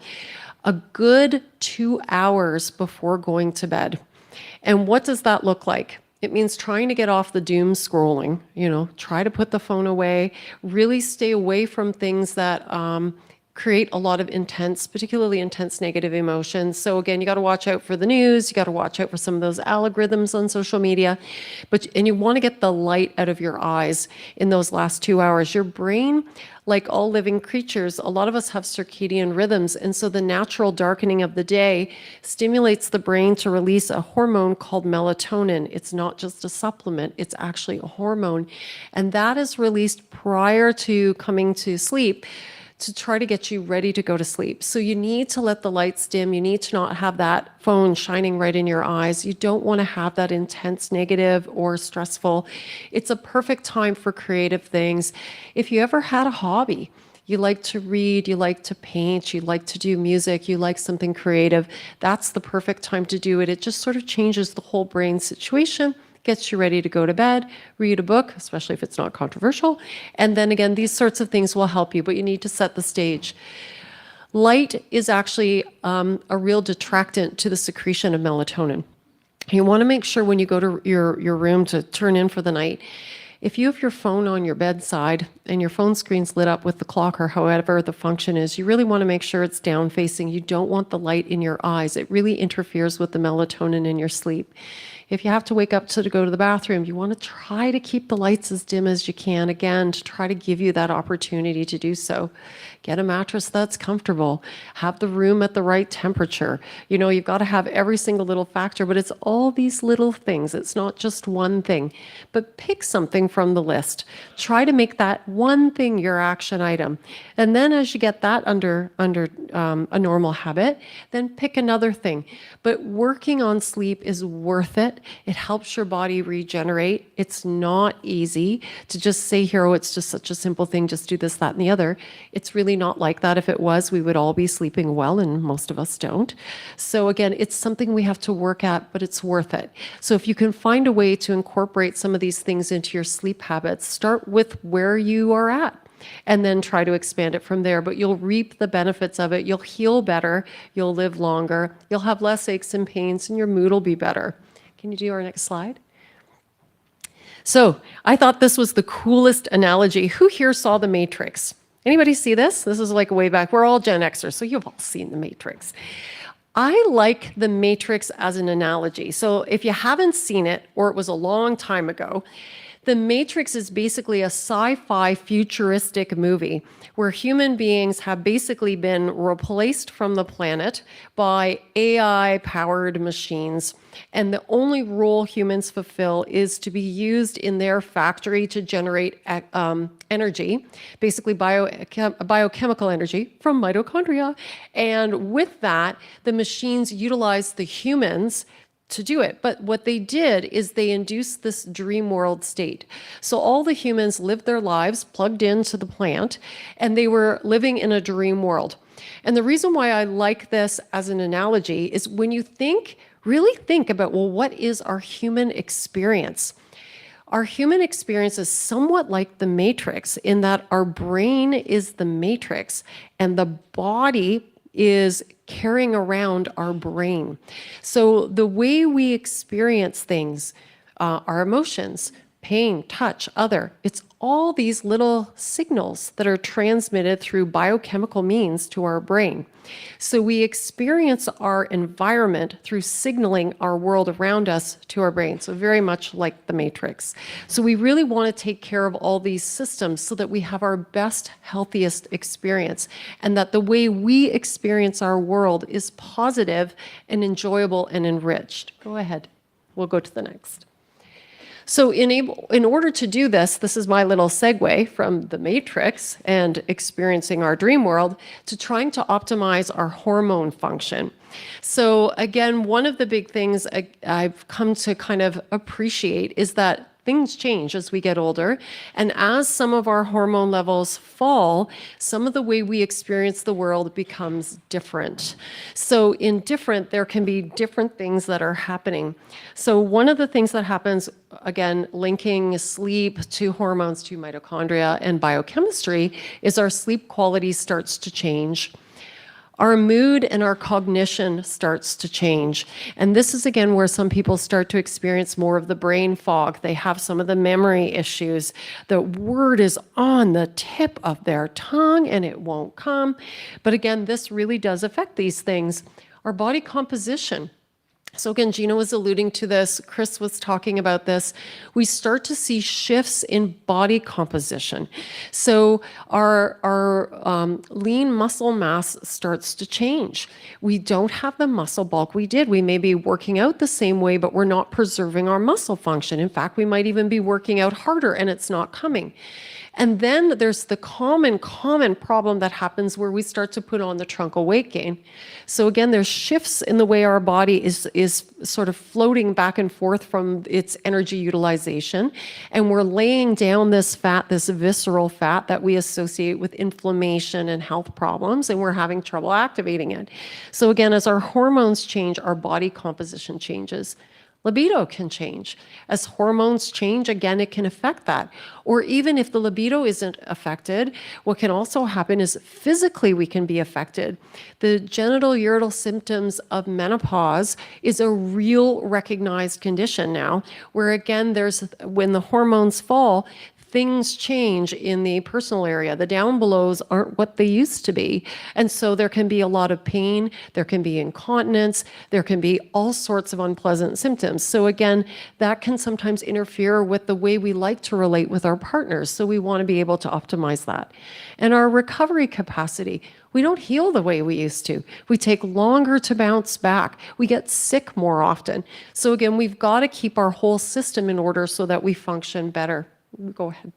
A good 2 hours before going to bed. And what does that look like? It means trying to get off the doom scrolling, try to put the phone away, really stay away from things that create a lot of particularly intense negative emotions. So again, you got to watch out for the news, you got to watch out for some of those algorithms on social media, and you want to get the light out of your eyes in those last 2 hours. Your brain, like all living creatures, a lot of us have circadian rhythms, and so the natural darkening of the day stimulates the brain to release a hormone called melatonin. It's not just a supplement, it's actually a hormone, and that is released prior to coming to sleep to try to get you ready to go to sleep. So you need to let the lights dim. You need to not have that phone shining right in your eyes. You don't want to have that intense negative or stressful. It's a perfect time for creative things. If you ever had a hobby, you like to read, you like to paint, you like to do music, you like something creative, that's the perfect time to do it. It just sort of changes the whole brain situation, gets you ready to go to bed, read a book, especially if it's not controversial. And then again, these sorts of things will help you, but you need to set the stage. Light is actually a real detractant to the secretion of melatonin. You want to make sure when you go to your room to turn in for the night, if you have your phone on your bedside and your phone screen's lit up with the clock or however the function is, you really want to make sure it's down facing. You don't want the light in your eyes. It really interferes with the melatonin in your sleep. If you have to wake up to go to the bathroom, you want to try to keep the lights as dim as you can, again, to try to give you that opportunity to do so. Get a mattress that's comfortable. Have the room at the right temperature. You've got to have every single little factor, but it's all these little things. It's not just one thing. But pick something from the list. Try to make that one thing your action item. And then as you get that under a normal habit, then pick another thing. But working on sleep is worth it. It helps your body regenerate. It's not easy to just say here, oh, it's just such a simple thing, just do this, that, and the other. It's really not like that. If it was, we would all be sleeping well, and most of us don't. So again, it's something we have to work at, but it's worth it. So if you can find a way to incorporate some of these things into your sleep habits, start with where you are at, and then try to expand it from there. But you'll reap the benefits of it. You'll heal better. You'll live longer. You'll have less aches and pains, and your mood will be better. Can you do our next slide? So I thought this was the coolest analogy. Who here saw The Matrix? Anybody see this? This is like way back. We're all Gen Xers, so you've all seen The Matrix. I like The Matrix as an analogy. So if you haven't seen it, or it was a long time ago, The Matrix is basically a sci-fi futuristic movie where human beings have basically been replaced from the planet by AI-powered machines. And the only role humans fulfill is to be used in their factory to generate energy, basically biochemical energy from mitochondria. And with that, the machines utilize the humans to do it. But what they did is they induced this dream world state. So all the humans lived their lives plugged into the plant, and they were living in a dream world. And the reason why I like this as an analogy is when you really think about, well, what is our human experience? Our human experience is somewhat like the Matrix in that our brain is the Matrix and the body is carrying around our brain. So the way we experience things, our emotions, pain, touch, other. It's all these little signals that are transmitted through biochemical means to our brain. So we experience our environment through signaling our world around us to our brain. So very much like the Matrix. So we really want to take care of all these systems so that we have our best, healthiest experience, and that the way we experience our world is positive and enjoyable and enriched. Go ahead. We'll go to the next. So in order to do this, this is my little segue from the Matrix and experiencing our dream world to trying to optimize our hormone function. So again, one of the big things I've come to kind of appreciate is that things change as we get older, and as some of our hormone levels fall, some of the way we experience the world becomes different. So in different, there can be different things that are happening. So one of the things that happens, again, linking sleep to hormones to mitochondria and biochemistry, is our sleep quality starts to change. Our mood and our cognition starts to change. And this is, again, where some people start to experience more of the brain fog. They have some of the memory issues. The word is on the tip of their tongue and it won't come. But again, this really does affect these things. Our body composition. So again, Gina was alluding to this, Chris was talking about this. We start to see shifts in body composition. So our lean muscle mass starts to change. We don't have the muscle bulk we did. We may be working out the same way, but we're not preserving our muscle function. In fact, we might even be working out harder and it's not coming. And then there's the common problem that happens where we start to put on the truncal weight gain. So again, there's shifts in the way our body is sort of floating back and forth from its energy utilization. And we're laying down this fat, this visceral fat that we associate with inflammation and health problems, and we're having trouble activating it. So again, as our hormones change, our body composition changes. Libido can change. As hormones change, again, it can affect that. Or even if the libido isn't affected, what can also happen is physically we can be affected. The genital urinary symptoms of menopause is a real recognized condition now, where again, when the hormones fall, things change in the personal area. The down belows aren't what they used to be. And so there can be a lot of pain, there can be incontinence, there can be all sorts of unpleasant symptoms. So again, that can sometimes interfere with the way we like to relate with our partners. So we want to be able to optimize that. And our recovery capacity. We don't heal the way we used to. We take longer to bounce back. We get sick more often. So again, we've got to keep our whole system in order so that we function better. Go ahead.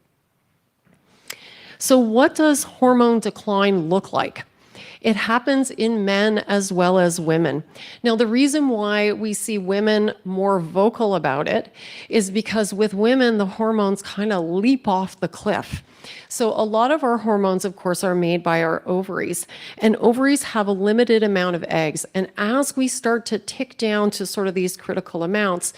So what does hormone decline look like? It happens in men as well as women. Now, the reason why we see women more vocal about it is because with women, the hormones kind of leap off the cliff. So a lot of our hormones, of course, are made by our ovaries, and ovaries have a limited amount of eggs. And as we start to tick down to sort of these critical amounts,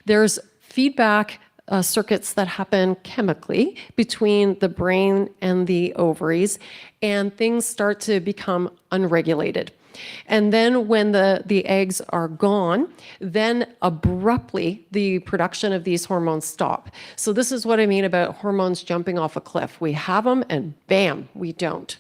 there's feedback circuits that happen chemically between the brain and the ovaries, and things start to become unregulated. And then when the eggs are gone, then abruptly the production of these hormones stop. So this is what I mean about hormones jumping off a cliff. We have them and bam, we don't.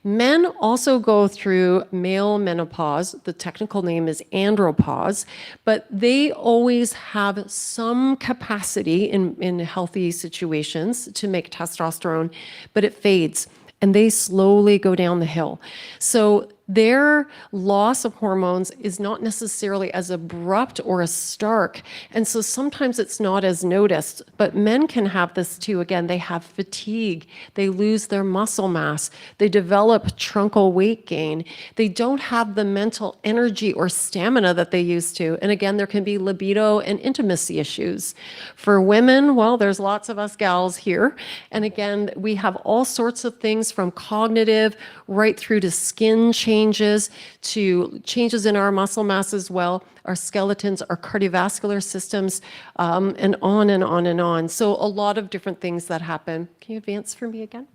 Men also go through male menopause. The technical name is andropause, but they always have some capacity in healthy situations to make testosterone, but it fades and they slowly go down the hill. So their loss of hormones is not necessarily as abrupt or as stark. And so sometimes it's not as noticed, but men can have this too. Again, they have fatigue, they lose their muscle mass, they develop truncal weight gain, they don't have the mental energy or stamina that they used to. And again, there can be libido and intimacy issues. For women, well, there's lots of us gals here. And again, we have all sorts of things from cognitive right through to skin changes, to changes in our muscle mass as well, our skeletons, our cardiovascular systems, and on and on and on. So a lot of different things that happen. Can you advance for me again?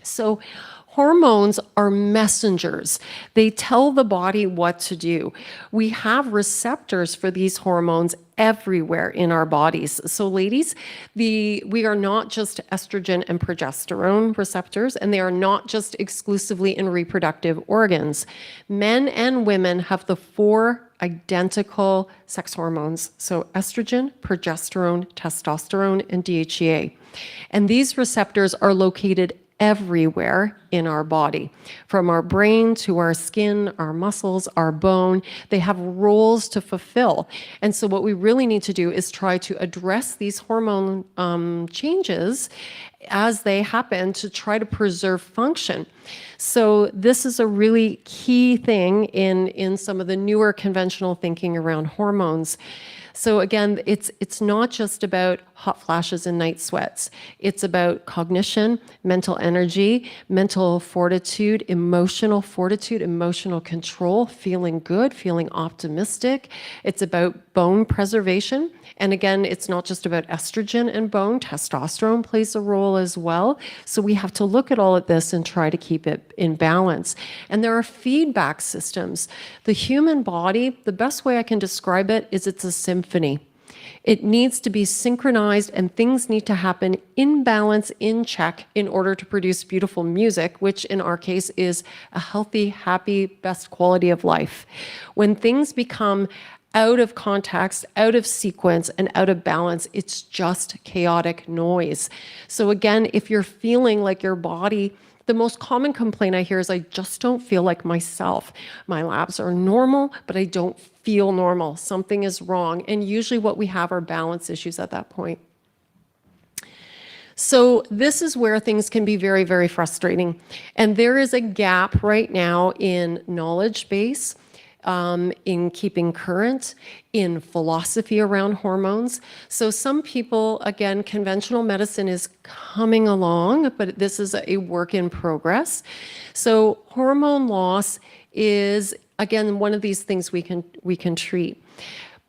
So hormones are messengers. They tell the body what to do. We have receptors for these hormones everywhere in our bodies. So ladies, we are not just estrogen and progesterone receptors, and they are not just exclusively in reproductive organs. Men and women have the 4 identical sex hormones. So estrogen, progesterone, testosterone, and DHEA. And these receptors are located everywhere in our body, from our brain to our skin, our muscles, our bone. They have roles to fulfill. And so what we really need to do is try to address these hormone changes as they happen to try to preserve function. So this is a really key thing in some of the newer conventional thinking around hormones. So again, it's not just about hot flashes and night sweats. It's about cognition, mental energy, mental fortitude, emotional control, feeling good, feeling optimistic. It's about bone preservation. And again, it's not just about estrogen and bone. Testosterone plays a role as well. So we have to look at all of this and try to keep it in balance. And there are feedback systems. The human body, the best way I can describe it is it's a symphony. It needs to be synchronized and things need to happen in balance, in check, in order to produce beautiful music, which in our case is a healthy, happy, best quality of life. When things become out of context, out of sequence, and out of balance, it's just chaotic noise. So again, if you're feeling like your body, the most common complaint I hear is I just don't feel like myself. My labs are normal, but I don't feel normal. Something is wrong. And usually what we have are balance issues at that point. So this is where things can be very, very frustrating. And there is a gap right now in knowledge base, in keeping current, in philosophy around hormones. So some people, again, conventional medicine is coming along, but this is a work in progress. So hormone loss is, again, one of these things we can treat.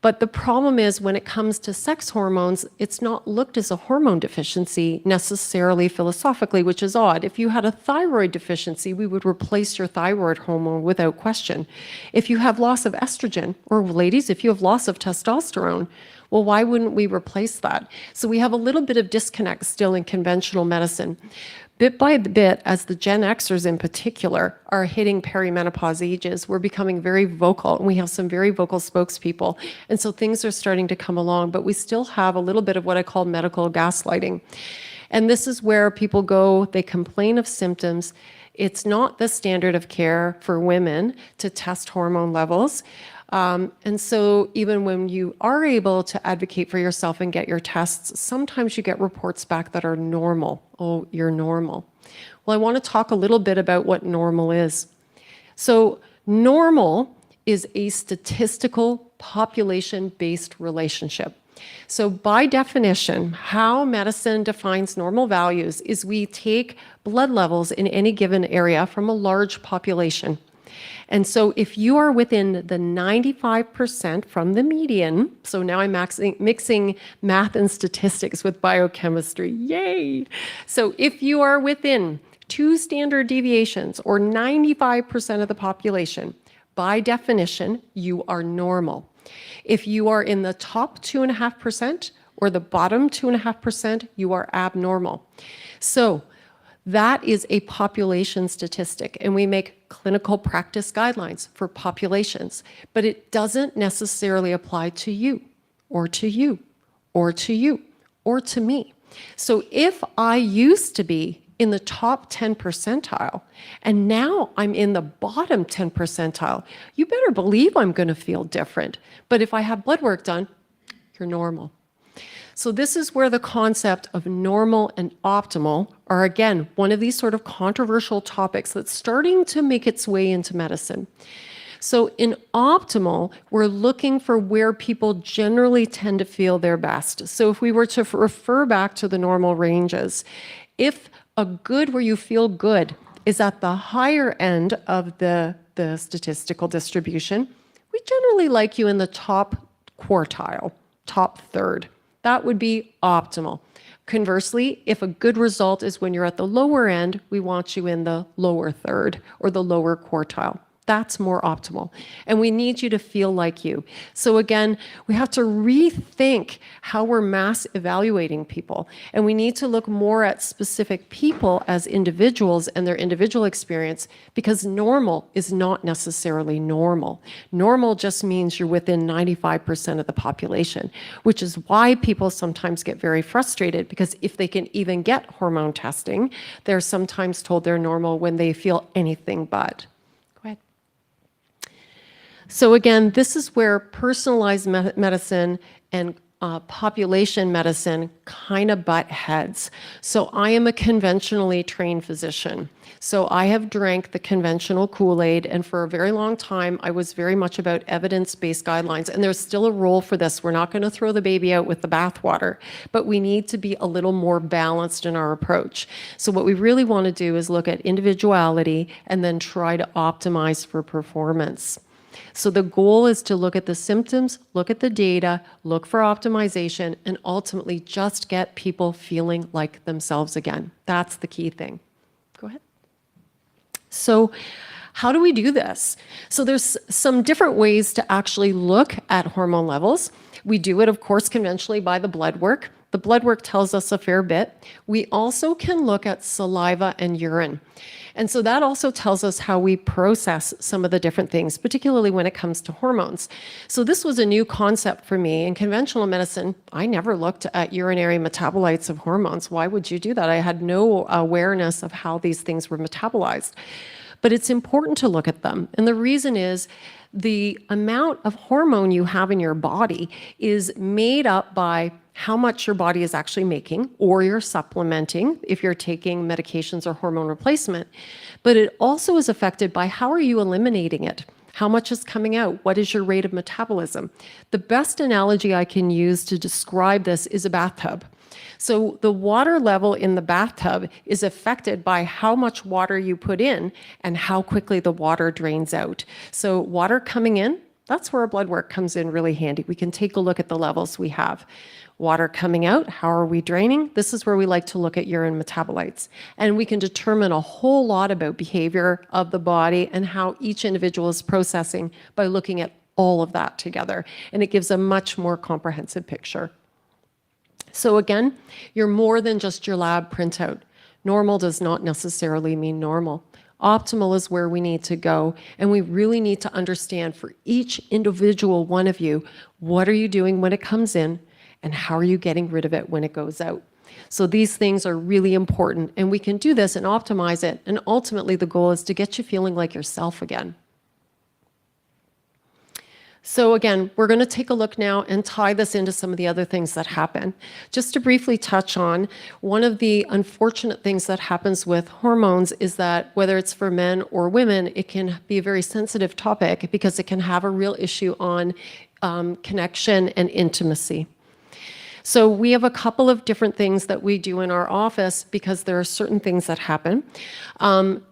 But the problem is when it comes to sex hormones, it's not looked as a hormone deficiency necessarily philosophically, which is odd. If you had a thyroid deficiency, we would replace your thyroid hormone without question. If you have loss of estrogen, or ladies, if you have loss of testosterone, well, why wouldn't we replace that? So we have a little bit of disconnect still in conventional medicine. Bit by bit, as the Gen Xers in particular are hitting perimenopause ages, we're becoming very vocal, and we have some very vocal spokespeople. And so things are starting to come along, but we still have a little bit of what I call medical gaslighting. And this is where people go, they complain of symptoms. It's not the standard of care for women to test hormone levels. And so even when you are able to advocate for yourself and get your tests, sometimes you get reports back that are normal. Oh, you're normal. Well, I want to talk a little bit about what normal is. So normal is a statistical population-based relationship. So by definition, how medicine defines normal values is we take blood levels in any given area from a large population. And so if you are within the 95% from the median, so now I'm mixing math and statistics with biochemistry, yay! So if you are within 2 standard deviations or 95% of the population, by definition, you are normal. If you are in the top 2.5% or the bottom 2.5%, you are abnormal. So that is a population statistic, and we make clinical practice guidelines for populations, but it doesn't necessarily apply to you, or to you, or to you, or to me. So if I used to be in the top 10 percentile, and now I'm in the bottom 10 percentile, you better believe I'm going to feel different. But if I have blood work done, you're normal. So this is where the concept of normal and optimal are, again, one of these sort of controversial topics that's starting to make its way into medicine. So in optimal, we're looking for where people generally tend to feel their best. So if we were to refer back to the normal ranges, if a good where you feel good is at the higher end of the statistical distribution, we generally like you in the top quartile, top third. That would be optimal. Conversely, if a good result is when you're at the lower end, we want you in the lower third or the lower quartile. That's more optimal. And we need you to feel like you. So again, we have to rethink how we're mass evaluating people. And we need to look more at specific people as individuals and their individual experience, because normal is not necessarily normal. Normal just means you're within 95% of the population, which is why people sometimes get very frustrated, because if they can even get hormone testing, they're sometimes told they're normal when they feel anything but. So again, this is where personalized medicine and population medicine kind of butt heads. So I am a conventionally trained physician. So I have drank the conventional Kool-Aid, and for a very long time, I was very much about evidence-based guidelines. And there's still a role for this. We're not going to throw the baby out with the bathwater, but we need to be a little more balanced in our approach. So what we really want to do is look at individuality and then try to optimize for performance. So the goal is to look at the symptoms, look at the data, look for optimization, and ultimately just get people feeling like themselves again. That's the key thing. Go ahead. So how do we do this? So there's some different ways to actually look at hormone levels. We do it, of course, conventionally by the blood work. The blood work tells us a fair bit. We also can look at saliva and urine. And so that also tells us how we process some of the different things, particularly when it comes to hormones. So this was a new concept for me. In conventional medicine, I never looked at urinary metabolites of hormones. Why would you do that? I had no awareness of how these things were metabolized. But it's important to look at them. And the reason is the amount of hormone you have in your body is made up by how much your body is actually making, or you're supplementing if you're taking medications or hormone replacement. But it also is affected by how are you eliminating it? How much is coming out? What is your rate of metabolism? The best analogy I can use to describe this is a bathtub. So the water level in the bathtub is affected by how much water you put in and how quickly the water drains out. So water coming in, that's where our blood work comes in really handy. We can take a look at the levels we have. Water coming out, how are we draining? This is where we like to look at urine metabolites. And we can determine a whole lot about behavior of the body and how each individual is processing by looking at all of that together. And it gives a much more comprehensive picture. So again, you're more than just your lab printout. Normal does not necessarily mean normal. Optimal is where we need to go, and we really need to understand for each individual one of you, what are you doing when it comes in, and how are you getting rid of it when it goes out? So these things are really important, and we can do this and optimize it, and ultimately the goal is to get you feeling like yourself again. So again, we're going to take a look now and tie this into some of the other things that happen. Just to briefly touch on, one of the unfortunate things that happens with hormones is that whether it's for men or women, it can be a very sensitive topic because it can have a real issue on connection and intimacy. So we have a couple of different things that we do in our office because there are certain things that happen.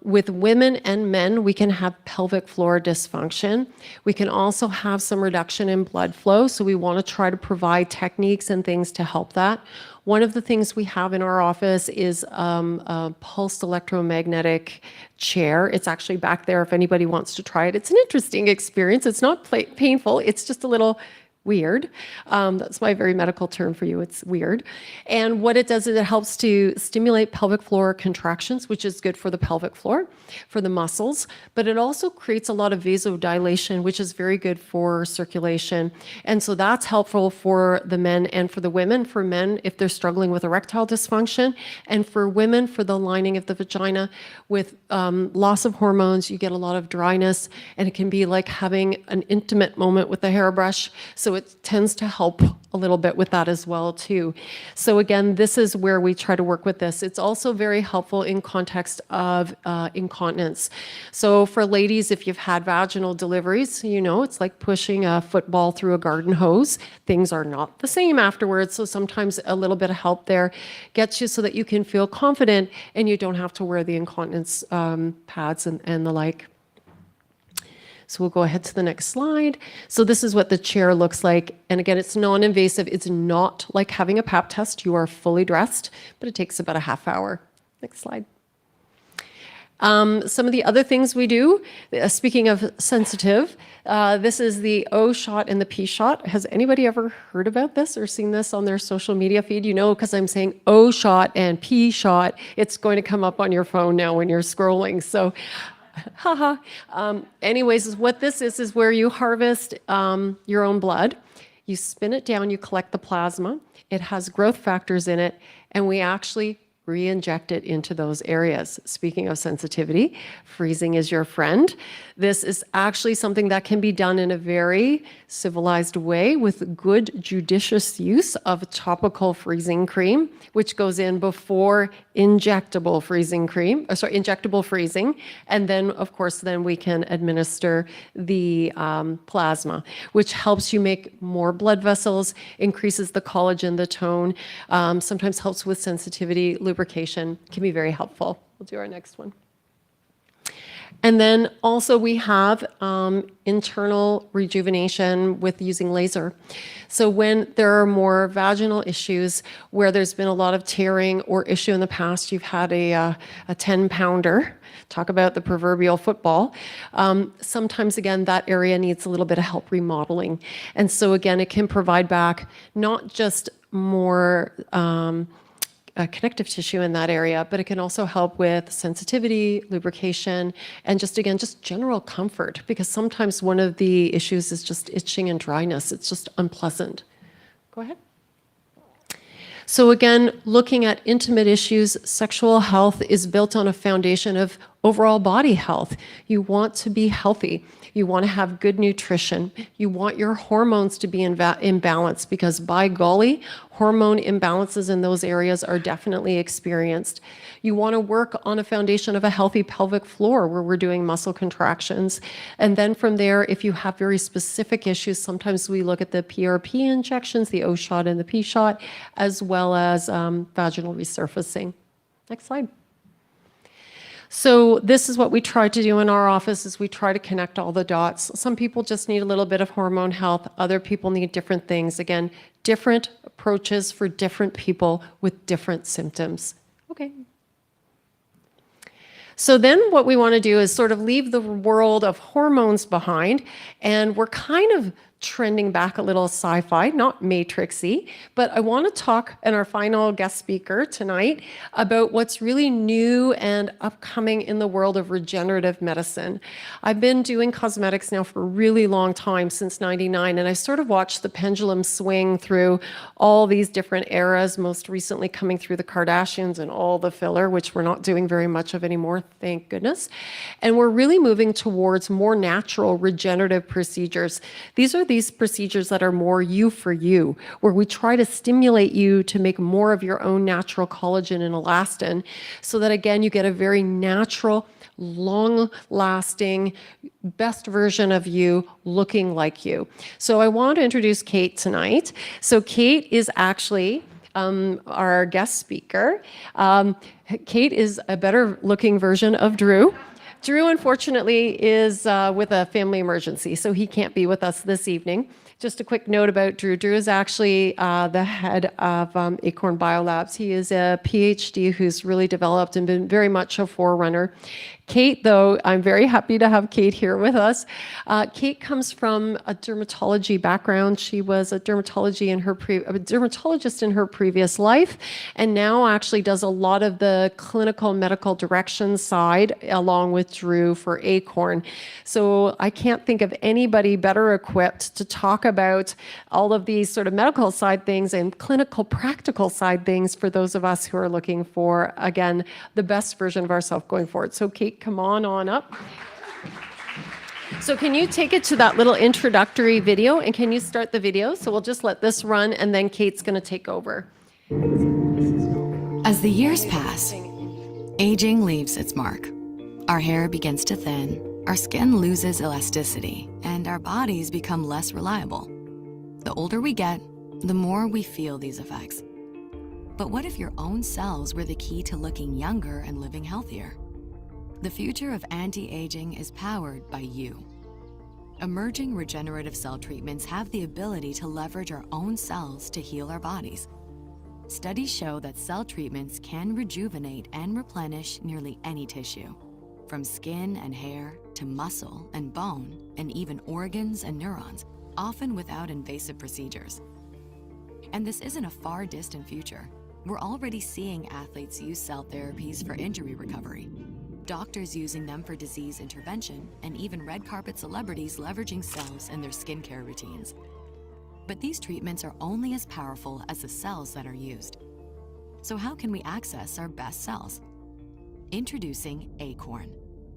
With women and men, we can have pelvic floor dysfunction. We can also have some reduction in blood flow, so we want to try to provide techniques and things to help that. One of the things we have in our office is a pulsed electromagnetic chair. It's actually back there if anybody wants to try it. It's an interesting experience. It's not painful. It's just a little weird. That's my very medical term for you. It's weird. And what it does is it helps to stimulate pelvic floor contractions, which is good for the pelvic floor, for the muscles, but it also creates a lot of vasodilation, which is very good for circulation. And so that's helpful for the men and for the women. For men, if they're struggling with erectile dysfunction, and for women, for the lining of the vagina. With loss of hormones, you get a lot of dryness, and it can be like having an intimate moment with the hairbrush. So it tends to help a little bit with that as well too. So again, this is where we try to work with this. It's also very helpful in context of incontinence. So for ladies, if you've had vaginal deliveries, you know, it's like pushing a football through a garden hose. Things are not the same afterwards. So sometimes a little bit of help there gets you so that you can feel confident and you don't have to wear the incontinence pads and the like. So we'll go ahead to the next slide. So this is what the chair looks like. And again, it's non-invasive. It's not like having a pap test. You are fully dressed, but it takes about a half hour. Next slide. Some of the other things we do, speaking of sensitive, this is the O shot and the P shot. Has anybody ever heard about this or seen this on their social media feed? You know, because I'm saying O shot and P shot, it's going to come up on your phone now when you're scrolling. So, haha. Anyways, what this is where you harvest your own blood. You spin it down, you collect the plasma. It has growth factors in it, and we actually re-inject it into those areas. Speaking of sensitivity, freezing is your friend. This is actually something that can be done in a very civilized way with good judicious use of topical freezing cream, which goes in before injectable freezing cream, injectable freezing. And then, of course, then we can administer the plasma, which helps you make more blood vessels, increases the collagen, the tone, sometimes helps with sensitivity, lubrication, can be very helpful. We'll do our next one. And then also we have internal rejuvenation with using laser. So when there are more vaginal issues where there's been a lot of tearing or issue in the past, you've had a 10-pounder, talk about the proverbial football, sometimes again that area needs a little bit of help remodeling. And so again, it can provide back not just more connective tissue in that area, but it can also help with sensitivity, lubrication, and just general comfort, because sometimes one of the issues is just itching and dryness. It's just unpleasant. Go ahead. So again, looking at intimate issues, sexual health is built on a foundation of overall body health. You want to be healthy. You want to have good nutrition. You want your hormones to be in balance, because by golly, hormone imbalances in those areas are definitely experienced. You want to work on a foundation of a healthy pelvic floor where we're doing muscle contractions. And then from there, if you have very specific issues, sometimes we look at the PRP injections, the O shot and the P shot, as well as vaginal resurfacing. Next slide. So this is what we try to do in our office, is we try to connect all the dots. Some people just need a little bit of hormone health. Other people need different things. Again, different approaches for different people with different symptoms. Okay. So then what we want to do is sort of leave the world of hormones behind, and we're kind of trending back a little sci-fi, not matrixy, but I want to talk in our final guest speaker tonight about what's really new and upcoming in the world of regenerative medicine. I've been doing cosmetics now for a really long time, since '99, and I sort of watched the pendulum swing through all these different eras, most recently coming through the Kardashians and all the filler, which we're not doing very much of anymore, thank goodness. And we're really moving towards more natural regenerative procedures. These are these procedures that are more you for you, where we try to stimulate you to make more of your own natural collagen and elastin, so that again, you get a very natural, long-lasting, best version of you looking like you. So I want to introduce Kate tonight. So Kate is actually our guest speaker. Kate is a better looking version of Drew. Drew, unfortunately, is with a family emergency, so he can't be with us this evening. Just a quick note about Drew. Drew is actually the head of Acorn Biolabs. He is a PhD who's really developed and been very much a forerunner. Kate, though, I'm very happy to have Kate here with us. Kate comes from a dermatology background. She was a dermatologist in her previous life, and now actually does a lot of the clinical medical direction side along with Drew for Acorn. So I can't think of anybody better equipped to talk about all of these sort of medical side things and clinical practical side things for those of us who are looking for, again, the best version of ourselves going forward. So Kate, come on up. So can you take it to that little introductory video, and can you start the video? So we'll just let this run, and then Kate's going to take over. As the years pass, aging leaves its mark. Our hair begins to thin, our skin loses elasticity, and our bodies become less reliable. The older we get, the more we feel these effects. But what if your own cells were the key to looking younger and living healthier? The future of anti-aging is powered by you. emerging regenerative cell treatments have the ability to leverage our own cells to heal our bodies. Studies show that cell treatments can rejuvenate and replenish nearly any tissue, from skin and hair to muscle and bone, and even organs and neurons, often without invasive procedures. And this isn't a far distant future. We're already seeing athletes use cell therapies for injury recovery, doctors using them for disease intervention, and even red carpet celebrities leveraging cells in their skincare routines. But these treatments are only as powerful as the cells that are used. So how can we access our best cells? Introducing Acorn,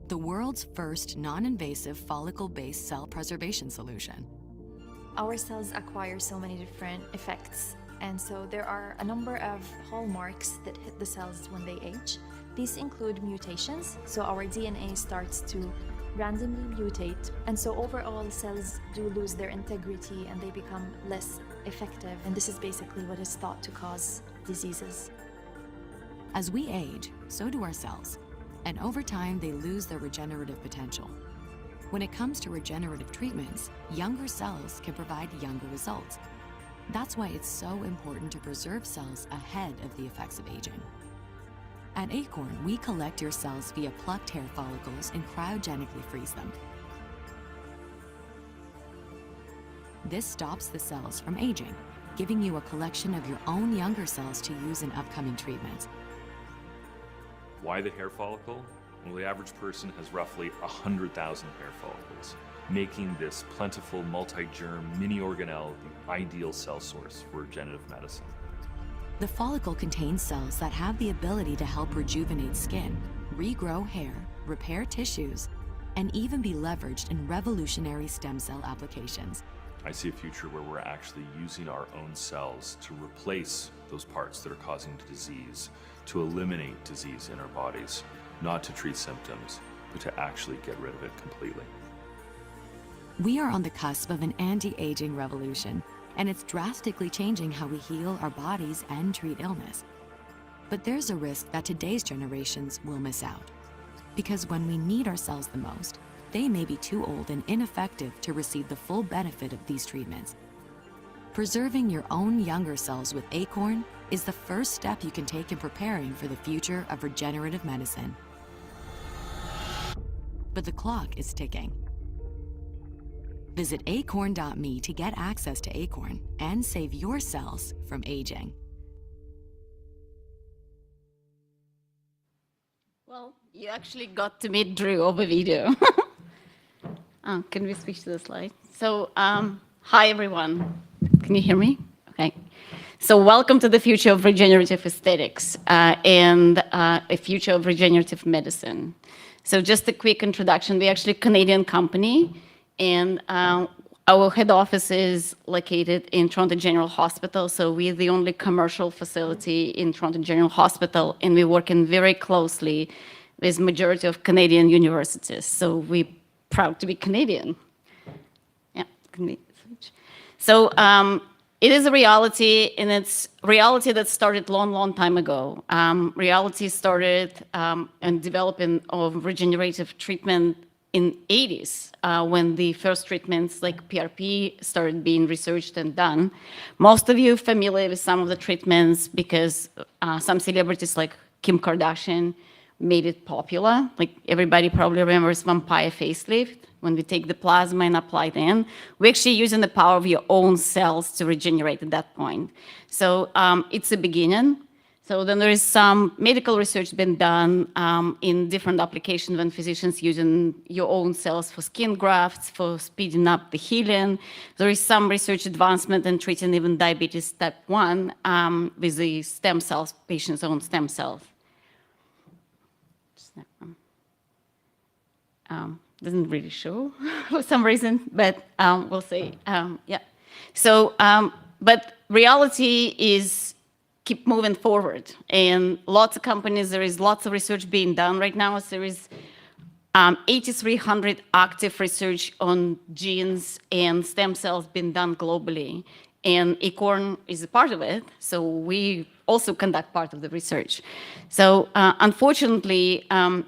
the world's first non-invasive follicle-based cell preservation solution. Our cells acquire so many different effects, and so there are a number of hallmarks that hit the cells when they age. These include mutations, so our DNA starts to randomly mutate, and so overall cells do lose their integrity and they become less effective, and this is basically what is thought to cause diseases. As we age, so do our cells, and over time they lose their regenerative potential. When it comes to regenerative treatments, younger cells can provide younger results. That's why it's so important to preserve cells ahead of the effects of aging. At Acorn, we collect your cells via plucked hair follicles and cryogenically freeze them. This stops the cells from aging, giving you a collection of your own younger cells to use in upcoming treatments. Why the hair follicle? Well, the average person has roughly 100,000 hair follicles, making this plentiful multi-germ mini organelle the ideal cell source for regenerative medicine. The follicle contains cells that have the ability to help rejuvenate skin, regrow hair, repair tissues, and even be leveraged in revolutionary stem cell applications. I see a future where we're actually using our own cells to replace those parts that are causing disease, to eliminate disease in our bodies, not to treat symptoms, but to actually get rid of it completely. We are on the cusp of an anti-aging revolution, and it's drastically changing how we heal our bodies and treat illness. But there's a risk that today's generations will miss out. Because when we need our cells the most, they may be too old and ineffective to receive the full benefit of these treatments. Preserving your own younger cells with Acorn is the first step you can take in preparing for the future of regenerative medicine. But the clock is ticking. Visit acorn.me to get access to Acorn and save your cells from aging. Well, you actually got to meet Drew over video. Can we switch to the slide? So, hi everyone. Can you hear me? Okay. So welcome to the future of regenerative aesthetics and a future of regenerative medicine. So just a quick introduction. We're actually a Canadian company, and our head office is located in Toronto General Hospital. So we're the only commercial facility in Toronto General Hospital, and we're working very closely with majority of Canadian universities. So we're proud to be Canadian. Yeah, can we switch? So it is a reality, and it's reality that started long time ago. Reality started in developing of regenerative treatment in 80s, when the first treatments like PRP started being researched and done. Most of you are familiar with some of the treatments because some celebrities like Kim Kardashian made it popular. Like everybody probably remembers vampire facelift. When we take the plasma and apply it in, we're actually using the power of your own cells to regenerate at that point. So it's a beginning. So then there is some medical research been done in different applications when physicians using your own cells for skin grafts, for speeding up the healing. There is some research advancement in treating even diabetes type 1 with the stem cells, patient's own stem cells. Doesn't really show for some reason, but we'll see. Yeah. So, but reality is keep moving forward. And lots of companies, there is lots of research being done right now. So there is 8,300 active research on genes and stem cells being done globally. And Acorn is a part of it. So we also conduct part of the research. So unfortunately,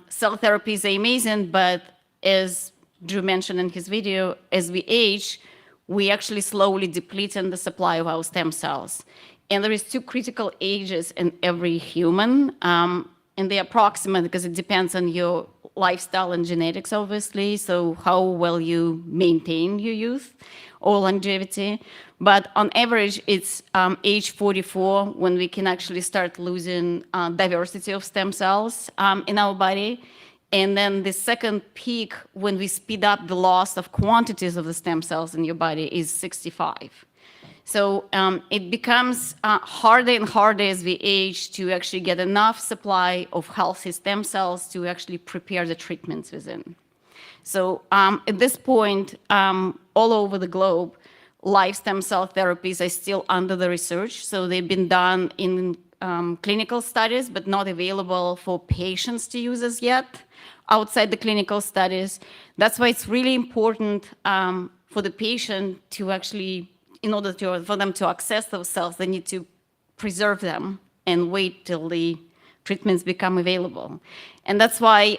cell therapy is amazing, but as Drew mentioned in his video, as we age, we actually slowly deplete in the supply of our stem cells. And there is 2 critical ages in every human, and they approximate because it depends on your lifestyle and genetics, obviously, so how well you maintain your youth or longevity. But on average, it's age 44 when we can actually start losing diversity of stem cells in our body. And then the second peak when we speed up the loss of quantities of the stem cells in your body is 65. So it becomes harder and harder as we age to actually get enough supply of healthy stem cells to actually prepare the treatments within. So at this point, all over the globe, live stem cell therapies are still under the research. So they've been done in clinical studies, but not available for patients to use as yet outside the clinical studies. That's why it's really important for the patient to actually, in order for them to access those cells, they need to preserve them and wait till the treatments become available. And that's why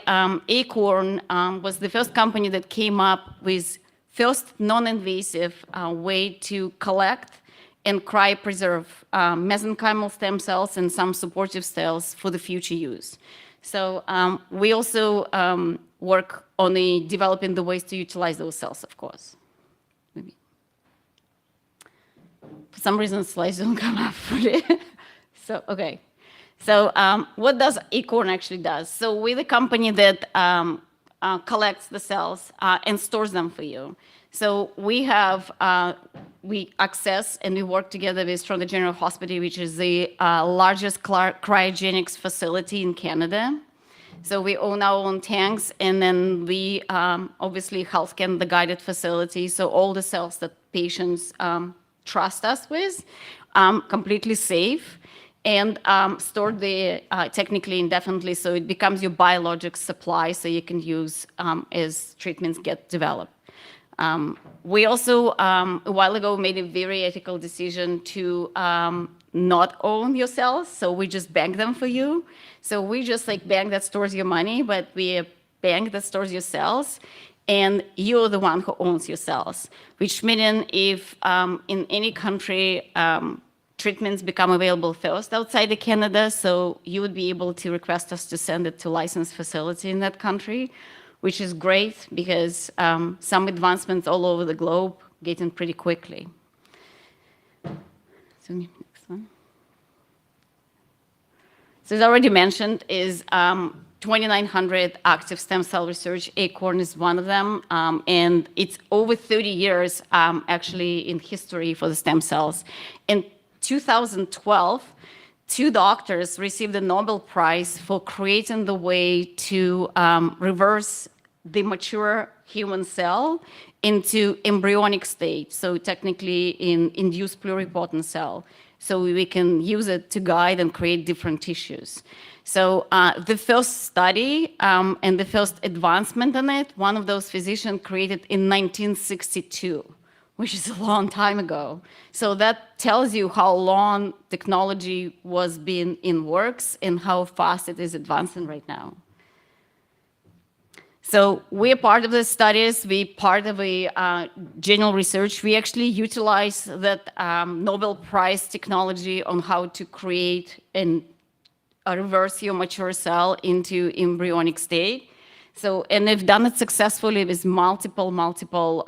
Acorn was the first company that came up with first non-invasive way to collect and cryopreserve mesenchymal stem cells and some supportive cells for the future use. So we also work on developing the ways to utilize those cells, of course. Maybe. For some reason, slides don't come up fully. So, okay. So what does Acorn actually does? So we're the company that collects the cells and stores them for you. So we have, we access and we work together with Toronto General Hospital, which is the largest cryogenics facility in Canada. So we own our own tanks, and then we obviously healthspan the guided facility. So all the cells that patients trust us with, completely safe and stored there technically indefinitely. So it becomes your biologic supply, so you can use as treatments get developed. We also, a while ago, made a very ethical decision to not own your cells, so we just bank them for you. So we just like bank that stores your money, but we a bank that stores your cells, and you're the one who owns your cells, which meaning if in any country treatments become available first outside of Canada, so you would be able to request us to send it to licensed facility in that country, which is great because some advancements all over the globe getting pretty quickly. So next one. So as I already mentioned, is 2,900 active stem cell research. Acorn is one of them, and it's over 30 years actually in history for the stem cells. In 2012, 2 doctors received the Nobel Prize for creating the way to reverse the mature human cell into embryonic state, so technically in induced pluripotent cell, so we can use it to guide and create different tissues. So the first study and the first advancement in it, one of those physicians created in 1962, which is a long time ago. So that tells you how long technology was being in works and how fast it is advancing right now. So we're part of the studies, we're part of a general research. We actually utilize that Nobel Prize technology on how to create and reverse your mature cell into embryonic state. So, and they've done it successfully with multiple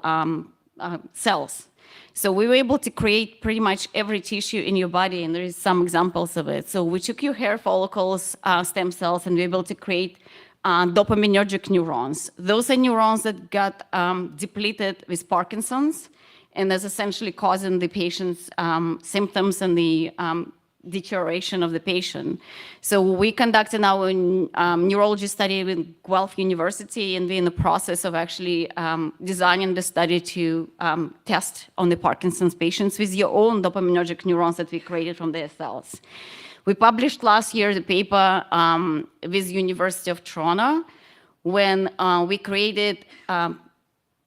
cells. So we were able to create pretty much every tissue in your body, and there is some examples of it. So we took your hair follicles, stem cells, and we were able to create dopaminergic neurons. Those are neurons that got depleted with Parkinson's, and that's essentially causing the patient's symptoms and the deterioration of the patient. So we conducted our neurology study with Guelph University, and we're in the process of actually designing the study to test on the Parkinson's patients with your own dopaminergic neurons that we created from their cells. We published last year the paper with University of Toronto when we created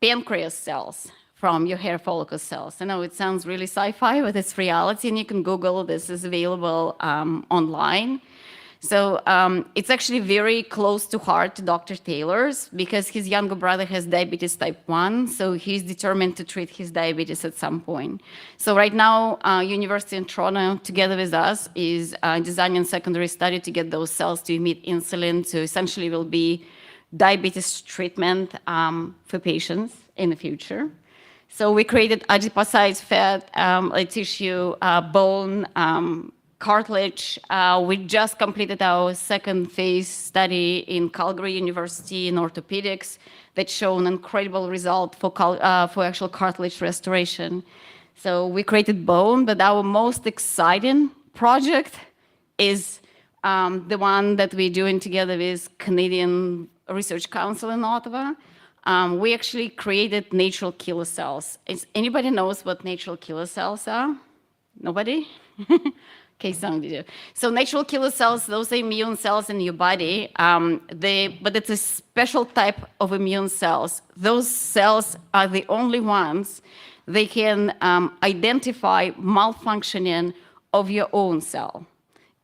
pancreas cells from your hair follicle cells. I know it sounds really sci-fi, but it's reality, and you can Google this, is available online. So it's actually very close to heart to Dr. Taylor's because his younger brother has diabetes type 1, so he's determined to treat his diabetes at some point. So right now, University in Toronto, together with us, is designing a secondary study to get those cells to emit insulin, so essentially will be diabetes treatment for patients in the future. So we created adipocytes, fat, tissue, bone, cartilage. We just completed our second phase study in Calgary University in orthopedics that showed an incredible result for actual cartilage restoration. So we created bone, but our most exciting project is the one that we're doing together with Canadian Research Council in Ottawa. We actually created natural killer cells. Anybody knows what natural killer cells are? Nobody? Okay, some of you do. So natural killer cells, those are immune cells in your body, but it's a special type of immune cells. Those cells are the only ones they can identify malfunctioning of your own cell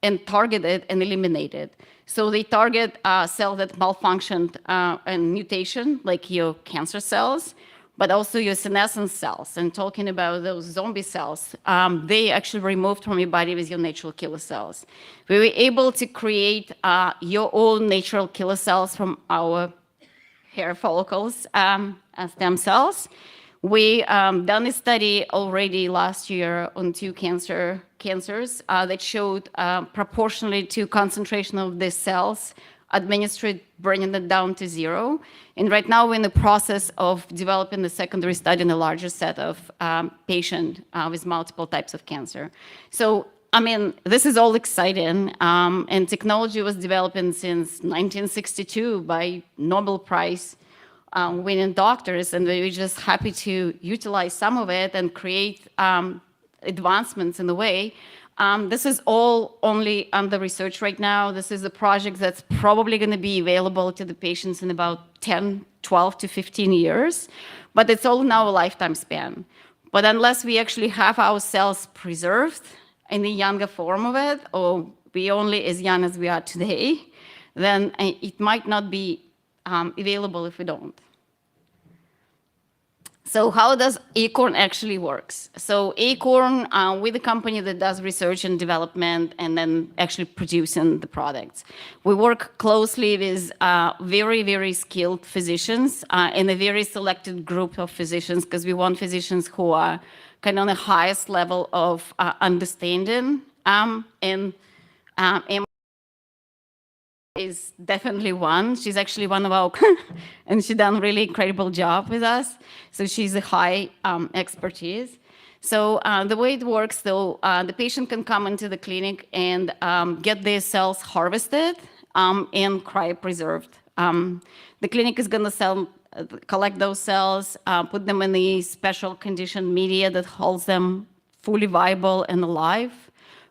and target it and eliminate it. So they target cells that malfunctioned and mutation, like your cancer cells, but also your senescent cells. And talking about those zombie cells, they actually removed from your body with your natural killer cells. We were able to create your own natural killer cells from our hair follicles stem cells. We done a study already last year on 2 cancers that showed proportionally to concentration of these cells administered, bringing it down to 0. And right now we're in the process of developing the secondary study in a larger set of patients with multiple types of cancer. So, I mean, this is all exciting, and technology was developing since 1962 by Nobel Prize winning doctors, and we're just happy to utilize some of it and create advancements in the way. This is all only under research right now. This is a project that's probably going to be available to the patients in about 10, 12 to 15 years, but it's all now a lifetime span. But unless we actually have our cells preserved in the younger form of it, or we only as young as we are today, then it might not be available if we don't. So how does Acorn actually works? So Acorn, we're the company that does research and development and then actually producing the products. We work closely with very, very skilled physicians and a very selected group of physicians, because we want physicians who are kind of on the highest level of understanding and is definitely one. She's actually one of our, and she done a really incredible job with us. So she's a high expertise. So the way it works, though, the patient can come into the clinic and get their cells harvested and cryopreserved. The clinic is going to collect those cells, put them in the special conditioned media that holds them fully viable and alive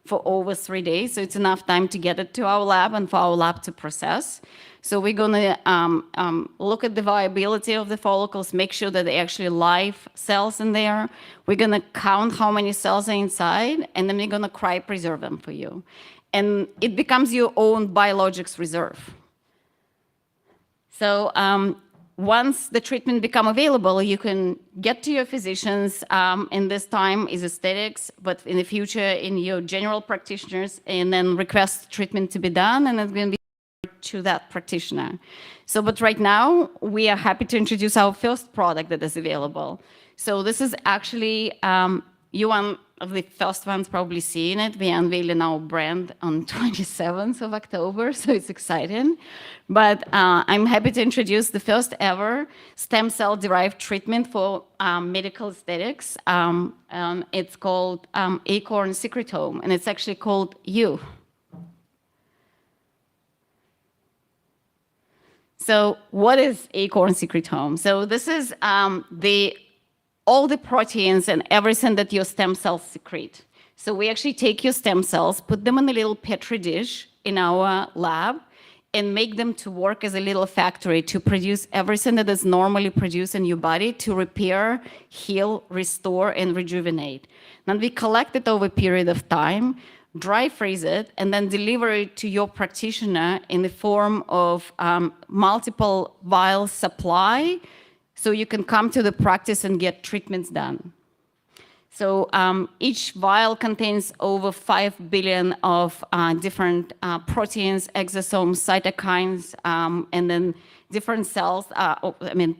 for over 3 days. So it's enough time to get it to our lab and for our lab to process. So we're going to look at the viability of the follicles, make sure that they're actually live cells in there. We're going to count how many cells are inside, and then we're going to cryopreserve them for you. And it becomes your own biologics reserve. So once the treatment become available, you can get to your physicians, and this time is aesthetics, but in the future in your general practitioners, and then request treatment to be done, and it's going to be to that practitioner. So, but right now, we are happy to introduce our first product that is available. So this is actually, you one of the first ones probably seeing it. We unveiling our brand on 27th of October, so it's exciting. But I'm happy to introduce the first ever stem cell derived treatment for medical aesthetics. It's called Acorn Secretome, and it's actually called You. So what is Acorn Secretome? So this is all the proteins and everything that your stem cells secrete. So we actually take your stem cells, put them in a little petri dish in our lab, and make them to work as a little factory to produce everything that is normally produced in your body to repair, heal, restore, and rejuvenate. Then we collect it over a period of time. dry freeze it, and then deliver it to your practitioner in the form of multiple vial supply, so you can come to the practice and get treatments done. So each vial contains over 5 billion of different proteins, exosomes, cytokines, and then different cells,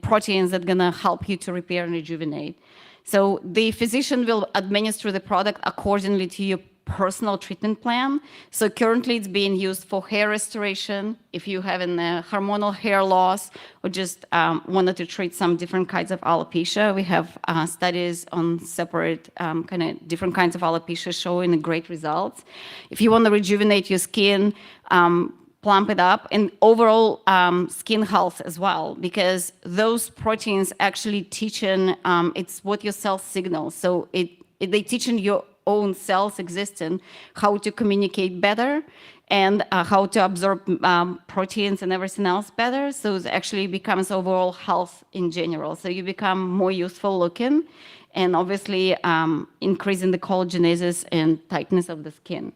proteins that are gonna help you to repair and rejuvenate. So the physician will administer the product accordingly to your personal treatment plan. So currently it's being used for hair restoration, if you have a hormonal hair loss, or just wanted to treat some different kinds of alopecia. We have studies on separate different kinds of alopecia showing great results. If you want to rejuvenate your skin, plump it up, and overall skin health as well, because those proteins actually teaching, it's what your cells signal. So they teaching your own cells existing how to communicate better and how to absorb proteins and everything else better. So it actually becomes overall health in general. So you become more youthful looking, and obviously increasing the collagenesis and tightness of the skin.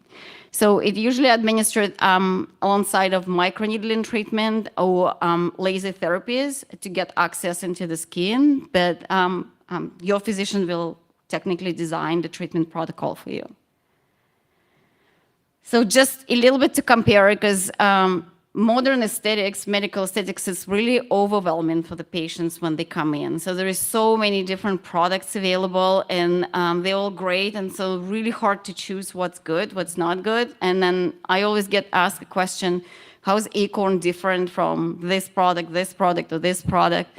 So it usually administered alongside of microneedling treatment or laser therapies to get access into the skin, but your physician will technically design the treatment protocol for you. So just a little bit to compare, because modern aesthetics, medical aesthetics, is really overwhelming for the patients when they come in. So there is so many different products available, and they're all great, and so really hard to choose what's good, what's not good. And then I always get asked a question, how is Acorn different from this product, or this product?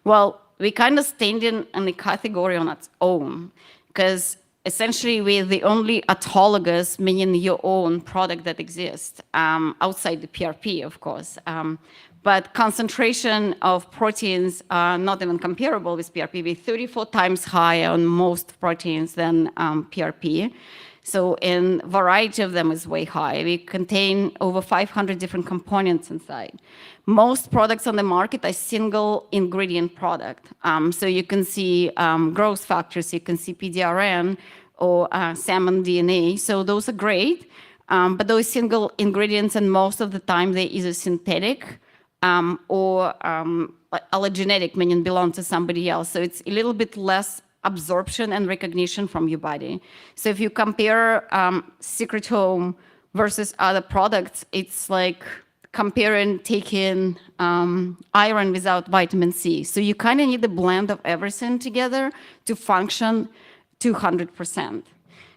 Well, we kind of stand in a category on its own, because essentially we're the only autologous, meaning your own product that exists, outside the PRP, of course. But concentration of proteins are not even comparable with PRP. We're 34 times higher on most proteins than PRP. So in variety of them is way high. We contain over 500 different components inside. Most products on the market are single ingredient product. So you can see growth factors, you can see PDRN or salmon DNA. So those are great, but those single ingredients, and most of the time they're either synthetic or allogeneic, meaning belong to somebody else. So it's a little bit less absorption and recognition from your body. So if you compare Secret Home versus other products, it's like comparing taking iron without vitamin C. So you kind of need a blend of everything together to function 200%.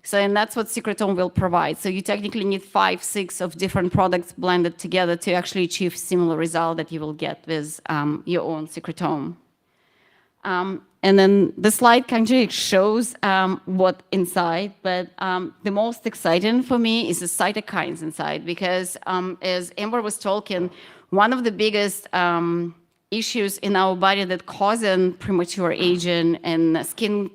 So, and that's what Secret Home will provide. So you technically need 5, 6 of different products blended together to actually achieve similar result that you will get with your own Secret Home. And then the slide kind of shows what inside, but the most exciting for me is the cytokines inside, because as Amber was talking, one of the biggest issues in our body that causing premature aging and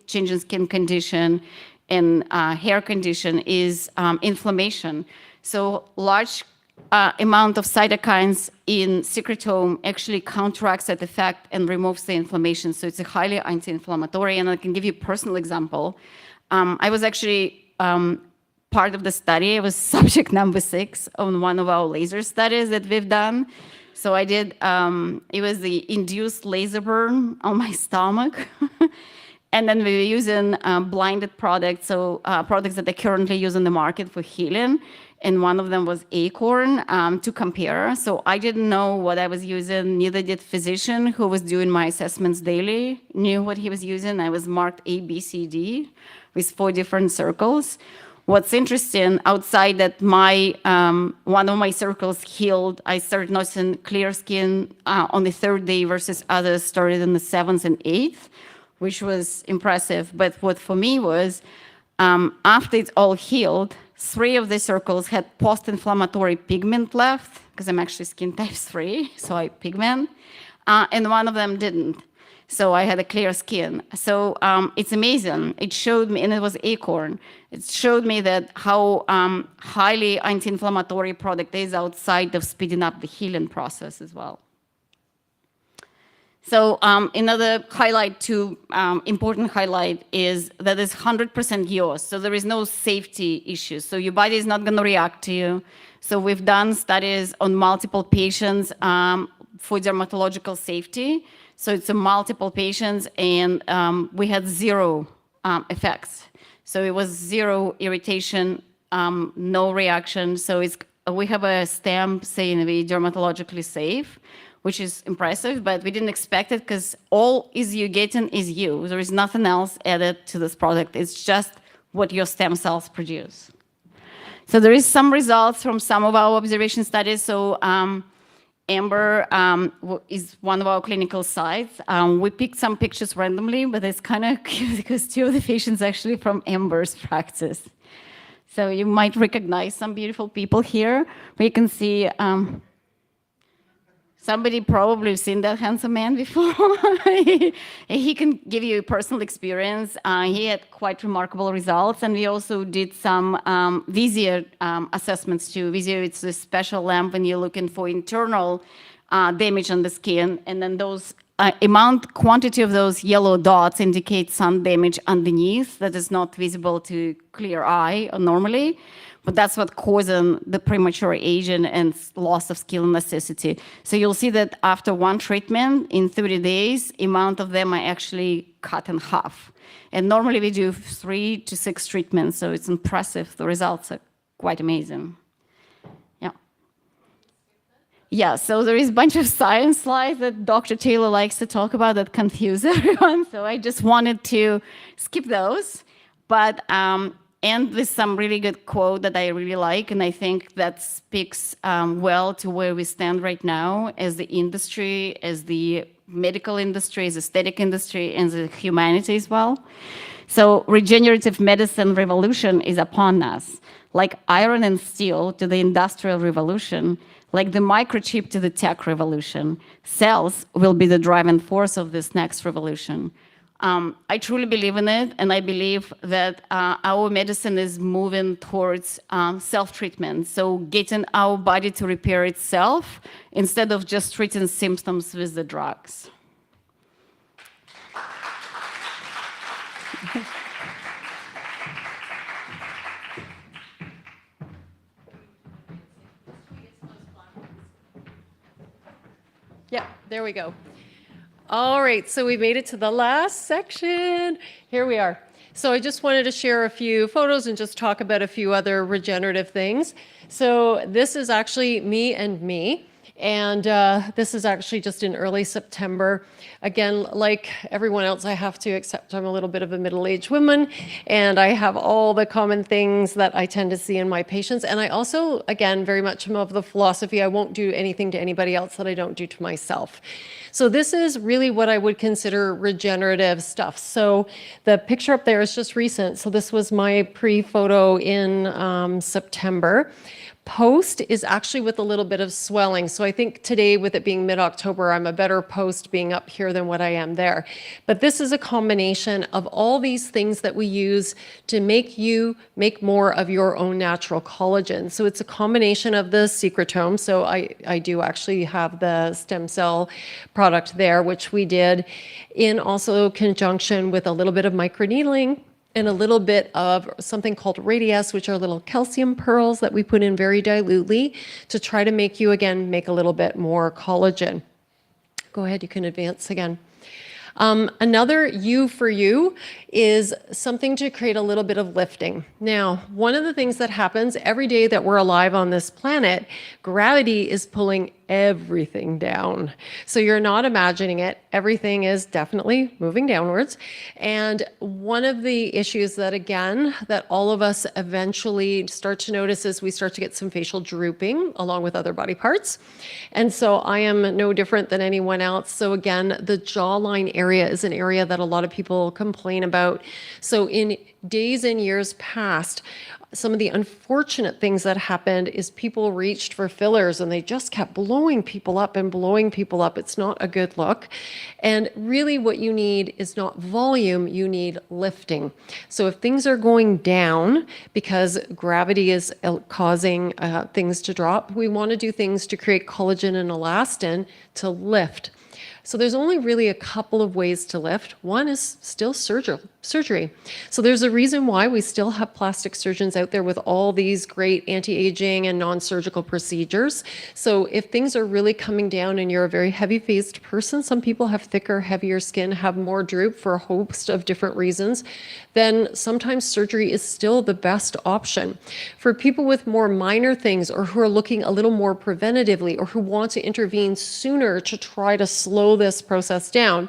changing skin condition and hair condition is inflammation. So large amount of cytokines in Secret Home actually counteracts that effect and removes the inflammation. So it's a highly anti-inflammatory. And I can give you a personal example. I was actually part of the study. I was subject number 6 on one of our laser studies that we've done. So I did, it was the induced laser burn on my stomach. And then we were using blinded products, so products that they currently use in the market for healing. And one of them was Acorn to compare. So I didn't know what I was using, neither did physician who was doing my assessments daily, knew what he was using. I was marked A, B, C, D with 4 different circles. What's interesting, outside that my one of my circles healed, I started noticing clear skin on the 3rd day versus others started on the 7th and 8th, which was impressive. But what for me was, after it's all healed, 3 of the circles had post-inflammatory pigment left, because I'm actually skin type 3, so I pigment, and one of them didn't. So I had a clear skin. So it's amazing. It showed me, and it was Acorn. It showed me that how highly anti-inflammatory product is outside of speeding up the healing process as well. So another highlight, important highlight, is that it's 100% yours. So there is no safety issues. So your body is not going to react to you. So we've done studies on multiple patients for dermatological safety. So it's a multiple patients, and we had zero effects. So it was zero irritation, no reaction. So we have a stamp saying we're dermatologically safe, which is impressive, but we didn't expect it because all is you getting is you. There is nothing else added to this product. It's just what your stem cells produce. So there is some results from some of our observation studies. So Amber is one of our clinical sites. We picked some pictures randomly, but it's kind of cute because 2 of the patients actually from Amber's practice. So you might recognize some beautiful people here. We can see somebody probably seen that handsome man before. He can give you a personal experience. He had quite remarkable results. And we also did some Visio assessments too. Visio, it's a special lamp when you're looking for internal damage on the skin. And then those quantity of those yellow dots indicate sun damage underneath that is not visible to clear eye normally. But that's what causing the premature aging and loss of skin elasticity. So you'll see that after one treatment, in 30 days, amount of them are actually cut in half. And normally we do 3 to 6 treatments, so it's impressive. The results are quite amazing. Yeah. Yeah, so there is a bunch of science slides that Dr. Taylor likes to talk about that confuse everyone. So I just wanted to skip those. But and with some really good quote that I really like, and I think that speaks well to where we stand right now as the industry, as the medical industry, as the aesthetic industry, and the humanity as well. So regenerative medicine revolution is upon us. Like iron and steel to the industrial revolution, like the microchip to the tech revolution, cells will be the driving force of this next revolution. I truly believe in it, and I believe that our medicine is moving towards self-treatment, so getting our body to repair itself instead of just treating symptoms with the drugs. Yeah, there we go. All right, so we made it to the last section. Here we are. So I just wanted to share a few photos and just talk about a few other regenerative things. So this is actually me and me. And this is actually just in early September. Again, like everyone else, I have to accept I'm a little bit of a middle-aged woman, and I have all the common things that I tend to see in my patients. And I also, again, very much am of the philosophy, I won't do anything to anybody else that I don't do to myself. So this is really what I would consider regenerative stuff. So the picture up there is just recent. So this was my pre-photo in September. Post is actually with a little bit of swelling. So I think today, with it being mid-October, I'm a better post being up here than what I am there. But this is a combination of all these things that we use to make you make more of your own natural collagen. So it's a combination of the secretome. So I do actually have the stem cell product there, which we did in also conjunction with a little bit of microneedling and a little bit of something called Radius, which are little calcium pearls that we put in very dilutely to try to make you, again, make a little bit more collagen. Go ahead, you can advance again. Another U for you is something to create a little bit of lifting. Now, one of the things that happens every day that we're alive on this planet, gravity is pulling everything down. So you're not imagining it. Everything is definitely moving downwards. And one of the issues that, again, that all of us eventually start to notice is we start to get some facial drooping along with other body parts. And so I am no different than anyone else. So again, the jawline area is an area that a lot of people complain about. So in days and years past, some of the unfortunate things that happened is people reached for fillers and they just kept blowing people up and blowing people up. It's not a good look. And really what you need is not volume, you need lifting. So if things are going down because gravity is causing things to drop, we want to do things to create collagen and elastin to lift. So there's only really a couple of ways to lift. One is still surgery. So there's a reason why we still have plastic surgeons out there with all these great anti-aging and non-surgical procedures. So if things are really coming down and you're a very heavy-faced person, some people have thicker, heavier skin, have more droop for a host of different reasons, then sometimes surgery is still the best option. For people with more minor things or who are looking a little more preventatively or who want to intervene sooner to try to slow this process down,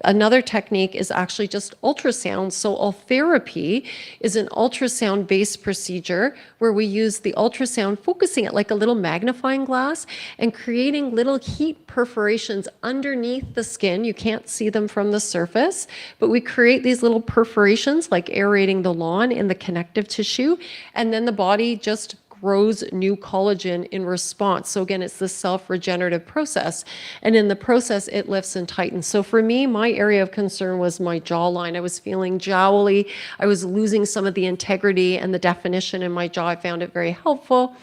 another technique is actually just ultrasound. So ultherapy is an ultrasound-based procedure where we use the ultrasound focusing it like a little magnifying glass and creating little heat perforations underneath the skin. You can't see them from the surface, but we create these little perforations like aerating the lawn in the connective tissue, and then the body just grows new collagen in response. So again, it's this self-regenerative process. And in the process, it lifts and tightens. So for me, my area of concern was my jawline. I was feeling jowly. I was losing some of the integrity and the definition in my jaw. I found it very helpful.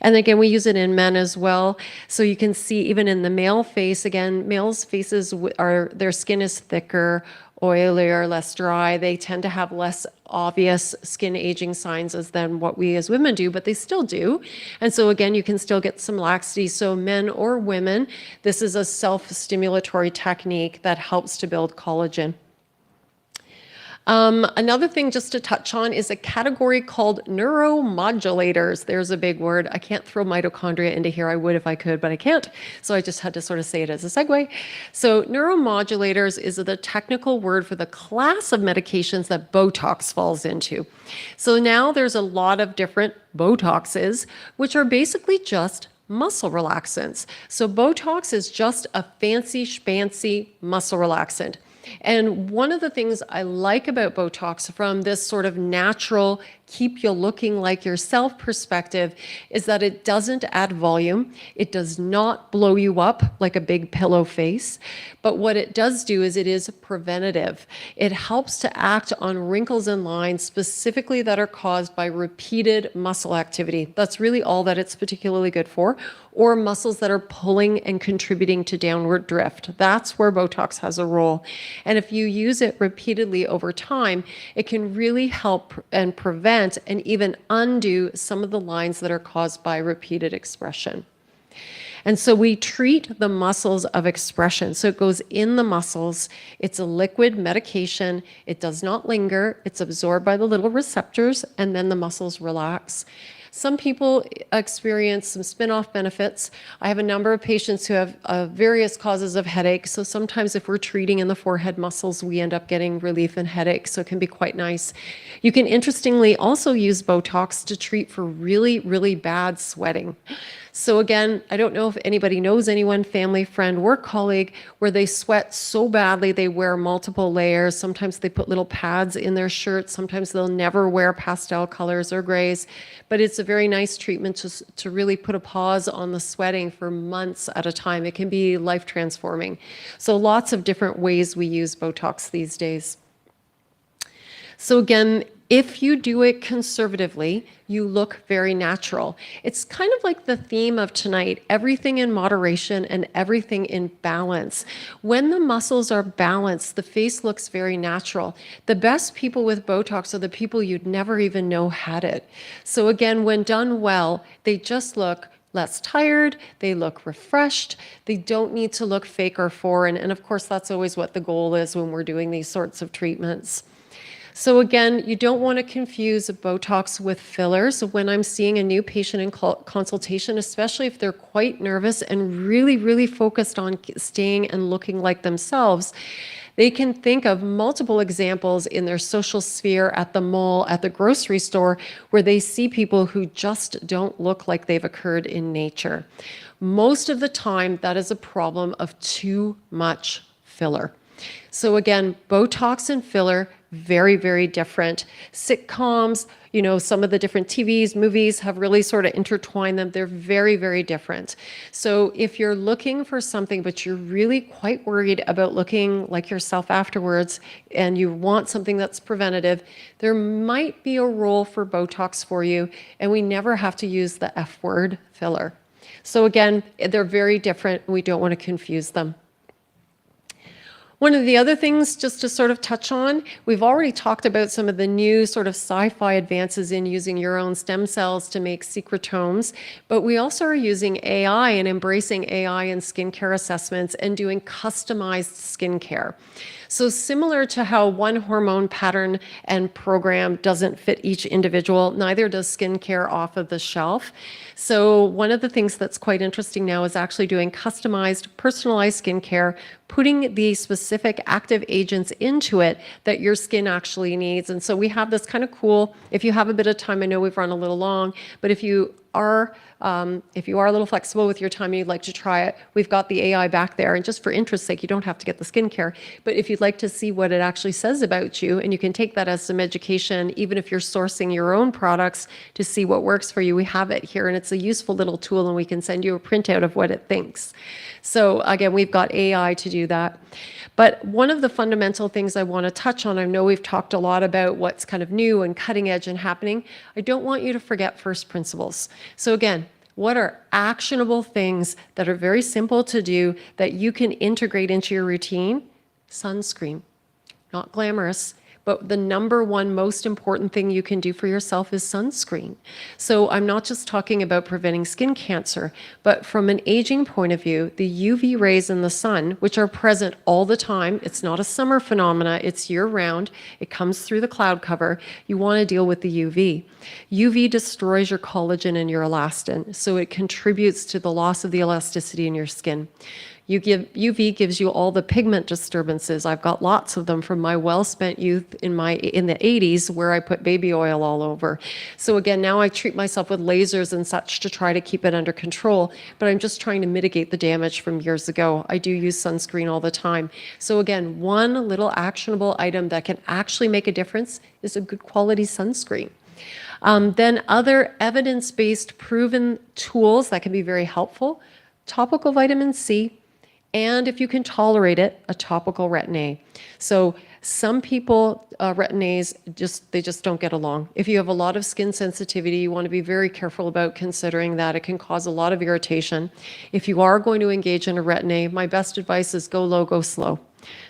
And again, we use it in men as well. So you can see even in the male face, again, males' faces their skin is thicker, oilier, less dry. They tend to have less obvious skin aging signs than what we as women do, but they still do. And so again, you can still get some laxity. So men or women, this is a self-stimulatory technique that helps to build collagen. Another thing just to touch on is a category called neuromodulators. There's a big word. I can't throw mitochondria into here. I would if I could, but I can't. So I just had to sort of say it as a segue. So neuromodulators is the technical word for the class of medications that Botox falls into. So now there's a lot of different Botoxes, which are basically just muscle relaxants. So Botox is just a fancy schmancy muscle relaxant. And one of the things I like about Botox from this sort of natural, keep you looking like yourself perspective is that it doesn't add volume. It does not blow you up like a big pillow face. But what it does do is it is preventative. It helps to act on wrinkles and lines specifically that are caused by repeated muscle activity. That's really all that it's particularly good for. Or muscles that are pulling and contributing to downward drift. That's where Botox has a role. And if you use it repeatedly over time, it can really help and prevent and even undo some of the lines that are caused by repeated expression. And so we treat the muscles of expression. So it goes in the muscles. It's a liquid medication. It does not linger. It's absorbed by the little receptors, and then the muscles relax. Some people experience some spin-off benefits. I have a number of patients who have various causes of headache. So sometimes if we're treating in the forehead muscles, we end up getting relief in headaches. So it can be quite nice. You can interestingly also use Botox to treat for really, really bad sweating. So again, I don't know if anybody knows anyone, family, friend, work colleague, where they sweat so badly they wear multiple layers. Sometimes they put little pads in their shirts. Sometimes they'll never wear pastel colors or grays. But it's a very nice treatment to really put a pause on the sweating for months at a time. It can be life transforming. So lots of different ways we use Botox these days. So again, if you do it conservatively, you look very natural. It's kind of like the theme of tonight, everything in moderation and everything in balance. When the muscles are balanced, the face looks very natural. The best people with Botox are the people you'd never even know had it. So again, when done well, they just look less tired, they look refreshed, they don't need to look fake or foreign. And of course, that's always what the goal is when we're doing these sorts of treatments. So again, you don't want to confuse Botox with fillers. When I'm seeing a new patient in consultation, especially if they're quite nervous and really, really focused on staying and looking like themselves, they can think of multiple examples in their social sphere, at the mall, at the grocery store, where they see people who just don't look like they've occurred in nature. Most of the time, that is a problem of too much filler. So again, Botox and filler, very, very different. Sitcoms, you know, some of the different TVs, movies have really sort of intertwined them. They're very, very different. So if you're looking for something, but you're really quite worried about looking like yourself afterwards, and you want something that's preventative, there might be a role for Botox for you, and we never have to use the F word, filler. So again, they're very different. We don't want to confuse them. One of the other things, just to sort of touch on, we've already talked about some of the new sort of sci-fi advances in using your own stem cells to make secretomes, but we also are using AI and embracing AI in skincare assessments and doing customized skincare. So similar to how one hormone pattern and program doesn't fit each individual, neither does skincare off of the shelf. So one of the things that's quite interesting now is actually doing customized, personalized skincare, putting the specific active agents into it that your skin actually needs. And so we have this kind of cool, if you have a bit of time, I know we've run a little long, but if you are a little flexible with your time and you'd like to try it, we've got the AI back there. And just for interest's sake, you don't have to get the skincare. But if you'd like to see what it actually says about you, and you can take that as some education, even if you're sourcing your own products to see what works for you, we have it here. And it's a useful little tool, and we can send you a printout of what it thinks. So again, we've got AI to do that. But one of the fundamental things I want to touch on, I know we've talked a lot about what's kind of new and cutting edge and happening. I don't want you to forget first principles. So again, what are actionable things that are very simple to do that you can integrate into your routine? Sunscreen. Not glamorous, but the number one most important thing you can do for yourself is sunscreen. So I'm not just talking about preventing skin cancer, but from an aging point of view, the UV rays in the sun, which are present all the time, it's not a summer phenomena, it's year round, it comes through the cloud cover, you want to deal with the UV. UV destroys your collagen and your elastin, so it contributes to the loss of the elasticity in your skin. UV gives you all the pigment disturbances. I've got lots of them from my well-spent youth in the 80s where I put baby oil all over. So again, now I treat myself with lasers and such to try to keep it under control, but I'm just trying to mitigate the damage from years ago. I do use sunscreen all the time. So again, one little actionable item that can actually make a difference is a good quality sunscreen. Then other evidence-based proven tools that can be very helpful, topical vitamin C, and if you can tolerate it, a topical retin-A. So some people, retin-As, they just don't get along. If you have a lot of skin sensitivity, you want to be very careful about considering that. It can cause a lot of irritation. If you are going to engage in a retin-A, my best advice is go low, go slow.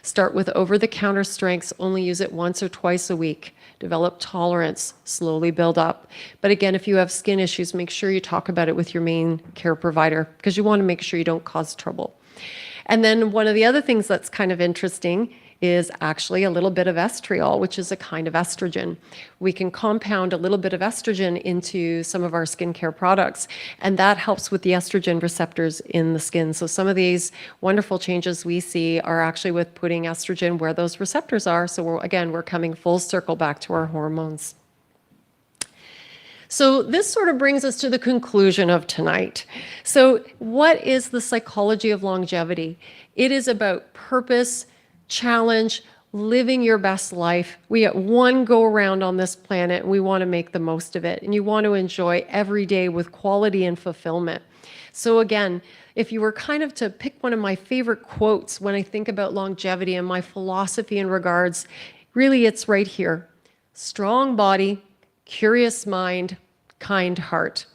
Start with over-the-counter strengths, only use it once or twice a week. Develop tolerance, slowly build up. But again, if you have skin issues, make sure you talk about it with your main care provider because you want to make sure you don't cause trouble. And then one of the other things that's kind of interesting is actually a little bit of estriol, which is a kind of estrogen. We can compound a little bit of estrogen into some of our skincare products, and that helps with the estrogen receptors in the skin. So some of these wonderful changes we see are actually with putting estrogen where those receptors are. So we're coming full circle back to our hormones. So this sort of brings us to the conclusion of tonight. So what is the psychology of longevity? It is about purpose, challenge, living your best life. We get one go around on this planet and we want to make the most of it. And you want to enjoy every day with quality and fulfillment. So again, if you were kind of to pick one of my favorite quotes when I think about longevity and my philosophy in regards, really it's right here. Strong body, curious mind, kind heart.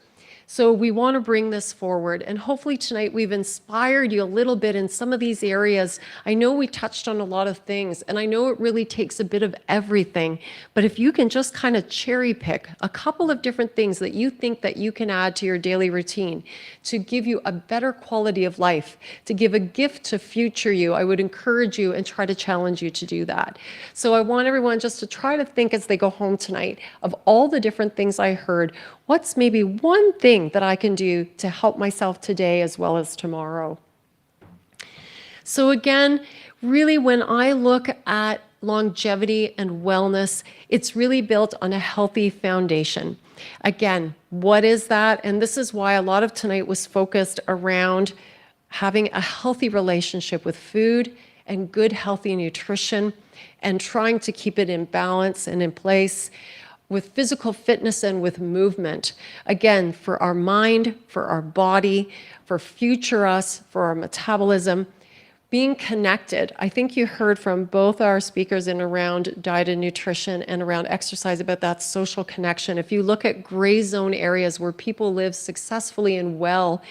So we want to bring this forward, and hopefully tonight we've inspired you a little bit in some of these areas. I know we touched on a lot of things, and I know it really takes a bit of everything, but if you can just kind of cherry pick a couple of different things that you think that you can add to your daily routine to give you a better quality of life, to give a gift to future you, I would encourage you and try to challenge you to do that. So I want everyone just to try to think as they go home tonight of all the different things I heard. What's maybe one thing that I can do to help myself today as well as tomorrow? So again, really when I look at longevity and wellness, it's really built on a healthy foundation. Again, what is that? And this is why a lot of tonight was focused around having a healthy relationship with food and good healthy nutrition and trying to keep it in balance and in place, with physical fitness and with movement. Again, for our mind, for our body, for future us, for our metabolism. being connected. I think you heard from both our speakers in around diet and nutrition and around exercise about that social connection. If you look at gray zone areas where people live successfully and well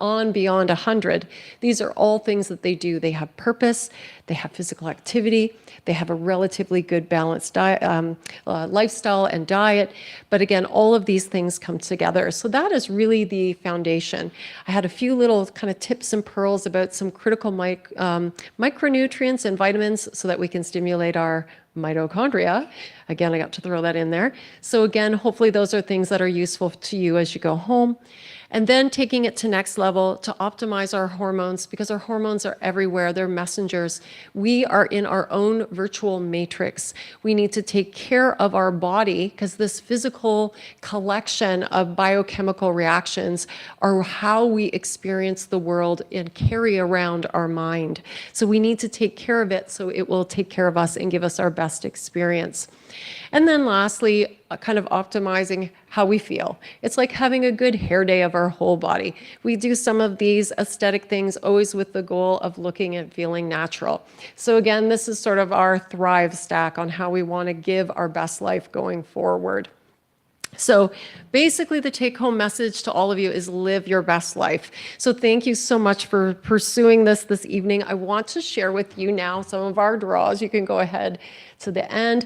on beyond 100, these are all things that they do. They have purpose, they have physical activity, they have a relatively good balanced diet, lifestyle and diet. But again, all of these things come together. So that is really the foundation. I had a few little kind of tips and pearls about some critical micronutrients and vitamins so that we can stimulate our mitochondria. Again, I got to throw that in there. So again, hopefully those are things that are useful to you as you go home. And then taking it to next level to optimize our hormones, because our hormones are everywhere. They're messengers. We are in our own virtual matrix. We need to take care of our body because this physical collection of biochemical reactions are how we experience the world and carry around our mind. So we need to take care of it so it will take care of us and give us our best experience. And then lastly, kind of optimizing how we feel. It's like having a good hair day of our whole body. We do some of these aesthetic things always with the goal of looking and feeling natural. So again, this is sort of our Thrive stack on how we want to give our best life going forward. So basically the take-home message to all of you is live your best life. So thank you so much for pursuing this evening. I want to share with you now some of our draws. You can go ahead to the end.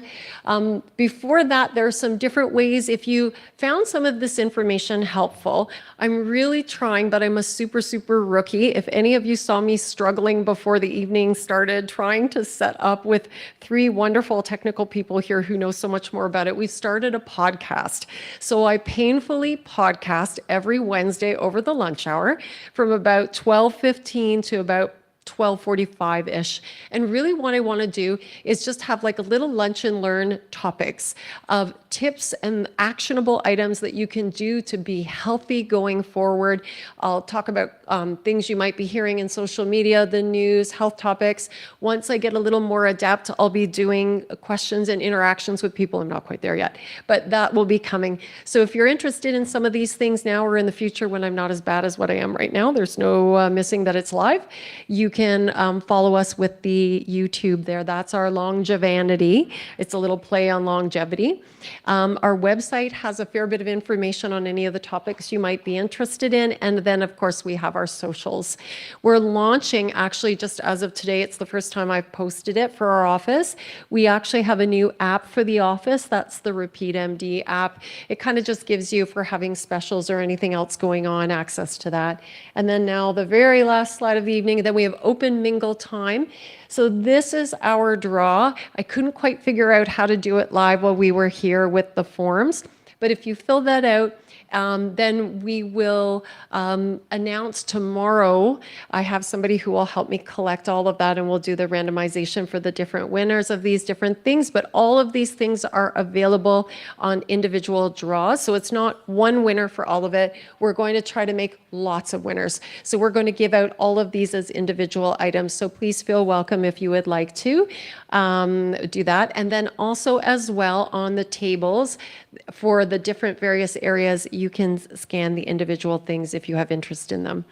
Before that, there are some different ways. If you found some of this information helpful, I'm really trying, but I'm a super rookie. If any of you saw me struggling before the evening started, trying to set up with 3 wonderful technical people here who know so much more about it, we started a podcast. So I painfully podcast every Wednesday over the lunch hour from about 12:15 to about 12:45-ish. And really what I want to do is just have like a little lunch and learn topics of tips and actionable items that you can do to be healthy going forward. I'll talk about things you might be hearing in social media, the news, health topics. Once I get a little more adept, I'll be doing questions and interactions with people. I'm not quite there yet, but that will be coming. So if you're interested in some of these things now or in the future when I'm not as bad as what I am right now, there's no missing that it's live. You can follow us with the YouTube there. That's our Longevanity. It's a little play on longevity. Our website has a fair bit of information on any of the topics you might be interested in. And then, of course, we have our socials. We're launching, actually, just as of today, it's the first time I've posted it for our office. We actually have a new app for the office. That's the Repeat MD app. It kind of just gives you, if we're having specials or anything else going on, access to that. And then now the very last slide of the evening, then we have open mingle time. So this is our draw. I couldn't quite figure out how to do it live while we were here with the forms, but if you fill that out, then we will announce tomorrow. I have somebody who will help me collect all of that, and we'll do the randomization for the different winners of these different things. But all of these things are available on individual draws. So it's not one winner for all of it. We're going to try to make lots of winners. So we're going to give out all of these as individual items. So please feel welcome if you would like to do that. And then also as well on the tables for the different various areas, you can scan the individual things if you have interest in them.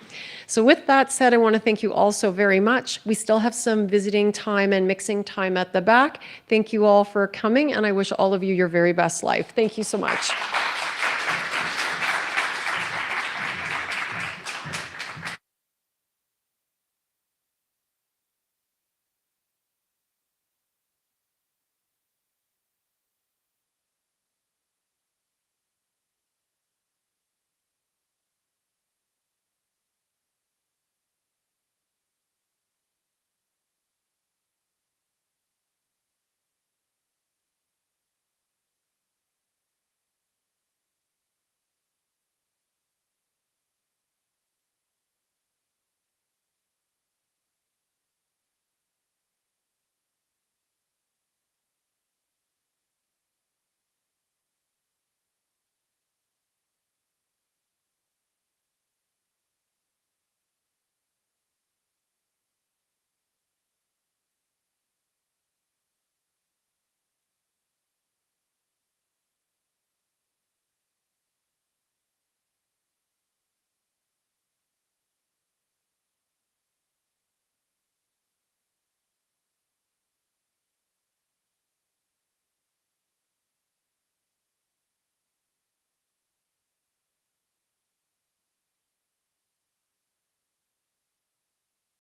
So with that said, I want to thank you all so very much. We still have some visiting time and mixing time at the back. Thank you all for coming, and I wish all of you your very best life. Thank you so much.